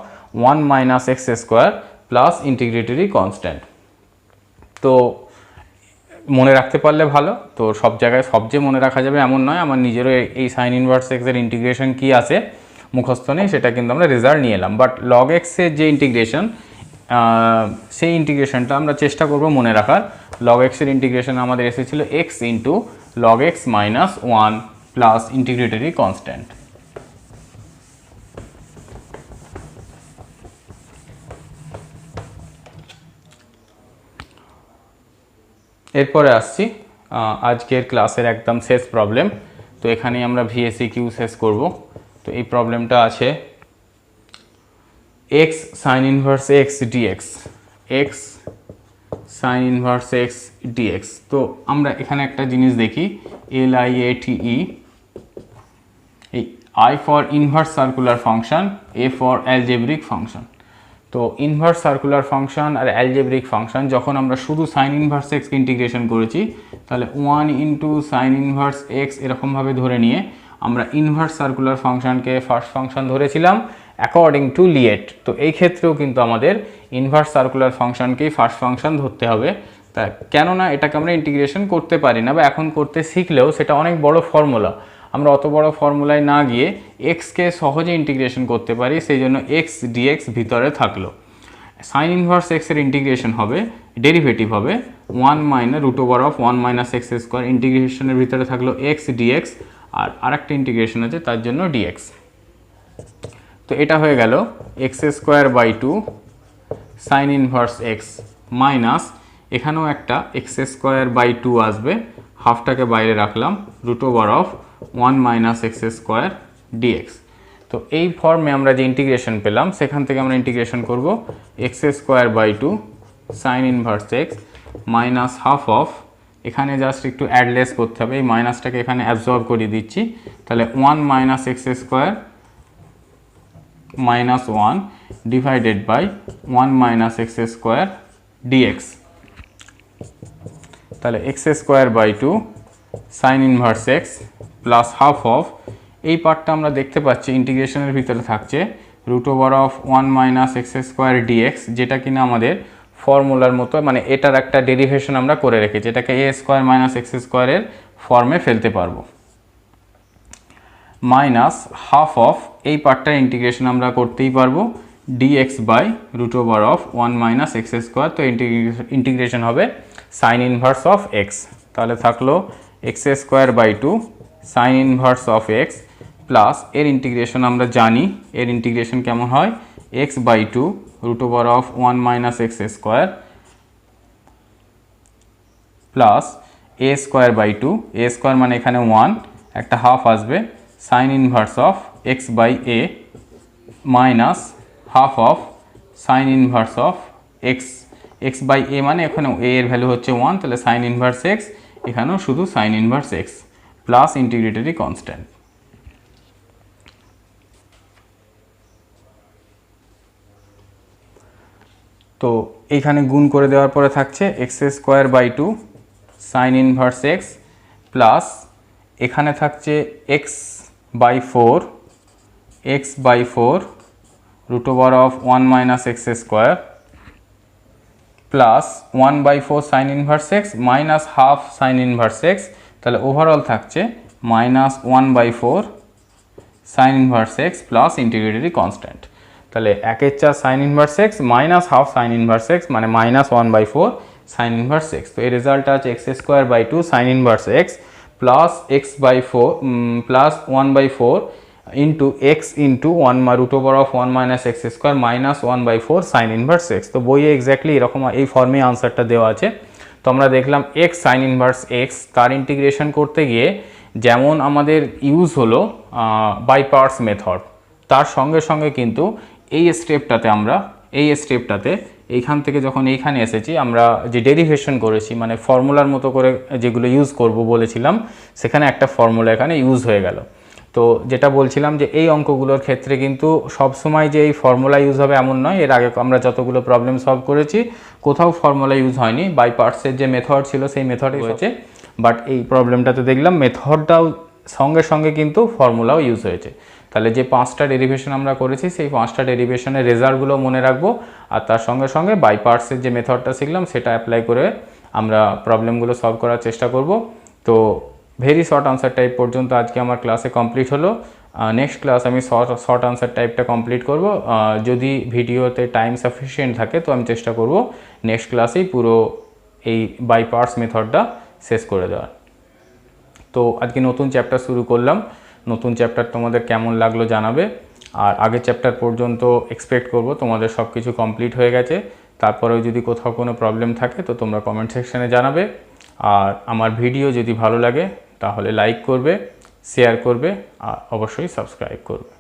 1 minus x square plus integratory constant. তো মনে রাখতে পারলে ভালো, তো সব জায়গায় সব যে মনে রাখা যাবে এমন নয়। আমার নিজেরও এই সাইন ইনভার্স এক্সের ইন্টিগ্রেশন কী আছে মুখস্থ নেই, সেটা কিন্তু আমরা রেজাল্ট নিয়ে এলাম। বাট লগ এক্সের যে ইন্টিগ্রেশন সেই ইন্টিগ্রেশনটা আমরা চেষ্টা করব মনে রাখার। লগ এক্সের ইন্টিগ্রেশন আমাদের এসেছিল x into log x minus 1 plus integratory constant. এরপরে আসছি আজকের ক্লাসের একদম শেষ প্রবলেম। তো এখানেই আমরা ভিএসি কিউ শেষ করব। তো এই প্রবলেমটা আছে x sine inverse x d x, x sine inverse x dx. তো আমরা এখানে একটা জিনিস দেখি, LIATE, এই I for inverse circular function, A for algebraic function. তো ইনভার্স সার্কুলার ফাংশন আর অ্যালজেব্রিক ফাংশন যখন আমরা শুধু সাইন ইনভার্স এক্সকে ইন্টিগ্রেশন করেছি, তাহলে 1 ইন্টু সাইন ইনভার্স এক্স এরকমভাবে ধরে নিয়ে আমরা ইনভার্স সার্কুলার ফাংশনকে ফার্স্ট ফাংশন ধরেছিলাম অ্যাকর্ডিং টু লিয়েট। তো এই ক্ষেত্রেও কিন্তু আমাদের ইনভার্স সার্কুলার ফাংশনকেই ফার্স্ট ফাংশন ধরতে হবে। তা কেননা এটাকে আমরা ইন্টিগ্রেশন করতে পারি না, বা এখন করতে শিখলেও সেটা অনেক বড় ফর্মুলা, আমরা অত বড় ফর্মুলায় না গিয়ে এক্সকে সহজে ইন্টিগ্রেশন করতে পারি, সেই জন্য এক্স ডিএক্স ভিতরে থাকলো। সাইন ইনভার্স এক্সের ইন্টিগ্রেশন হবে, ডেরিভেটিভ হবে 1 minus root over of 1 minus x square, ইন্টিগ্রেশনের ভিতরে থাকলো এক্স ডিএক্স, আর আরেকটা ইন্টিগ্রেশন আছে তার জন্য ডিএক্স। তো এটা হয়ে গেল x square by 2 sine inverse x minus, এখানেও একটা এক্স স্কোয়ার বাই 2 আসবে, হাফটাকে বাইরে রাখলাম, root over of 1 minus x square d x. তো এই ফর্মে আমরা যে ইন্টিগ্রেশন পেলাম সেখান থেকে আমরা ইন্টিগ্রেশন করব x square by 2 sine inverse x minus half of, এখানে জাস্ট একটু অ্যাডলেস করতে হবে, এই মাইনাসটাকে এখানে অ্যাবজর্ব করে দিচ্ছি, তাহলে 1 minus x square minus 1 divided by 1 minus x square dx. তাহলে x square by 2 sine inverse x plus half of, এই পার্টটা আমরা দেখতে পাচ্ছি ইন্টিগ্রেশনের ভিতরে থাকছে root over of 1 minus x square dx, যেটা কিনা আমাদের ফর্মুলার মতো, মানে এটার একটা ডেরিভেশন আমরা করে রেখেছি, এটাকে এ স্কোয়ার মাইনাস এক্স স্কোয়ারের ফর্মে ফেলতে পারবো, মাইনাস হাফ অফ, এই পার্টটার ইন্টিগ্রেশন আমরা করতেই পারবো d x by root over of 1 minus x square. তো ইন্টিগ্রেশন হবে সাইন ইনভার্স অফ এক্স, তাহলে থাকলো x square by 2 sine inverse of x plus এর ইন্টিগ্রেশন আমরা জানি, এর ইন্টিগ্রেশন কেমন হয়, x by 2 root over of 1 minus x square plus a square by 2, a square মানে এখানে 1, একটা হাফ আসবে, sine inverse of x by a minus half of sine inverse of x, x by a মানে এখানে এ এর value হচ্ছে 1, তাহলে sine inverse x, এখানেও শুধু sine inverse x plus integratory constant. তো এইখানে গুণ করে দেওয়ার পরে থাকছে x square by 2 sine inverse x plus এখানে থাকছে x by 4 root over of 1 minus x square plus 1 by 4 sine inverse x minus half sine inverse x, তাহলে ওভারঅল থাকছে minus 1 by 4 sine inverse x plus integratory constant. তাহলে 1/4 sine inverse x minus half sine inverse x মানে minus 1 by 4 sine inverse x. তো এই রেজাল্টটা আছে x square by 2 sine inverse x plus x by 4 plus 1 by 4 into x into root over of 1 minus x square minus 1/4 sine inverse x. তো বইয়ে exactly এরকম এই ফর্মে আনসারটা দেওয়া আছে। তো আমরা দেখলাম এক্স সাইন ইনভার্স এক্স, তার ইন্টিগ্রেশন করতে গিয়ে যেমন আমাদের ইউজ হলো বাই পার্টস মেথড, তার সঙ্গে সঙ্গে কিন্তু এই স্টেপটাতে এইখান থেকে যখন এইখানে এসেছি আমরা যে ডেরিভেশন করেছি, মানে ফর্মুলার মতো করে যেগুলো ইউজ করব বলেছিলাম, সেখানে একটা ফর্মুলা এখানে ইউজ হয়ে গেল। তো যেটা বলছিলাম যে এই অঙ্কগুলোর ক্ষেত্রে কিন্তু সবসময় যে এই ফর্মুলা ইউজ হবে এমন নয়। এর আগে আমরা যতগুলো প্রবলেম সলভ করেছি কোথাও ফর্মুলা ইউজ হয়নি, বাই পার্টসের যে মেথড ছিল সেই মেথডই হয়েছে। বাট এই প্রবলেমটাতে দেখলাম মেথডটাও সঙ্গে সঙ্গে কিন্তু ফর্মুলাও ইউজ হয়েছে। তাহলে যে 5টা ডেরিভেশন আমরা করেছি সেই 5টা ডেরিভেশনের রেজাল্টগুলো মনে রাখবো, আর তার সঙ্গে সঙ্গে বাই পার্টসের যে মেথডটা শিখলাম সেটা অ্যাপ্লাই করে আমরা প্রবলেমগুলো সলভ করার চেষ্টা করব। তো ভেরি শর্ট আনসার টাইপ পর্যন্ত আজকে আমার ক্লাসে কমপ্লিট হলো। নেক্সট ক্লাস আমি শর্ট আনসার টাইপটা কমপ্লিট করব। যদি ভিডিওতে টাইম সাফিসিয়েন্ট থাকে তো আমি চেষ্টা করব নেক্সট ক্লাসেই পুরো এই বাই পার্টস মেথডটা শেষ করে দেওয়ার। তো আজকে নতুন চ্যাপ্টার শুরু করলাম, নতুন চ্যাপ্টার তোমাদের কেমন লাগলো জানাবে। আর আগের চ্যাপ্টার পর্যন্ত এক্সপেক্ট করব তোমাদের সব কিছু কমপ্লিট হয়ে গেছে। তারপরেও যদি কোথাও কোনো প্রবলেম থাকে তো তোমরা কমেন্ট সেকশানে জানাবে। আর আমার ভিডিও যদি ভালো লাগে তাহলে লাইক করবে, শেয়ার করবে আর অবশ্যই সাবস্ক্রাইব করবে।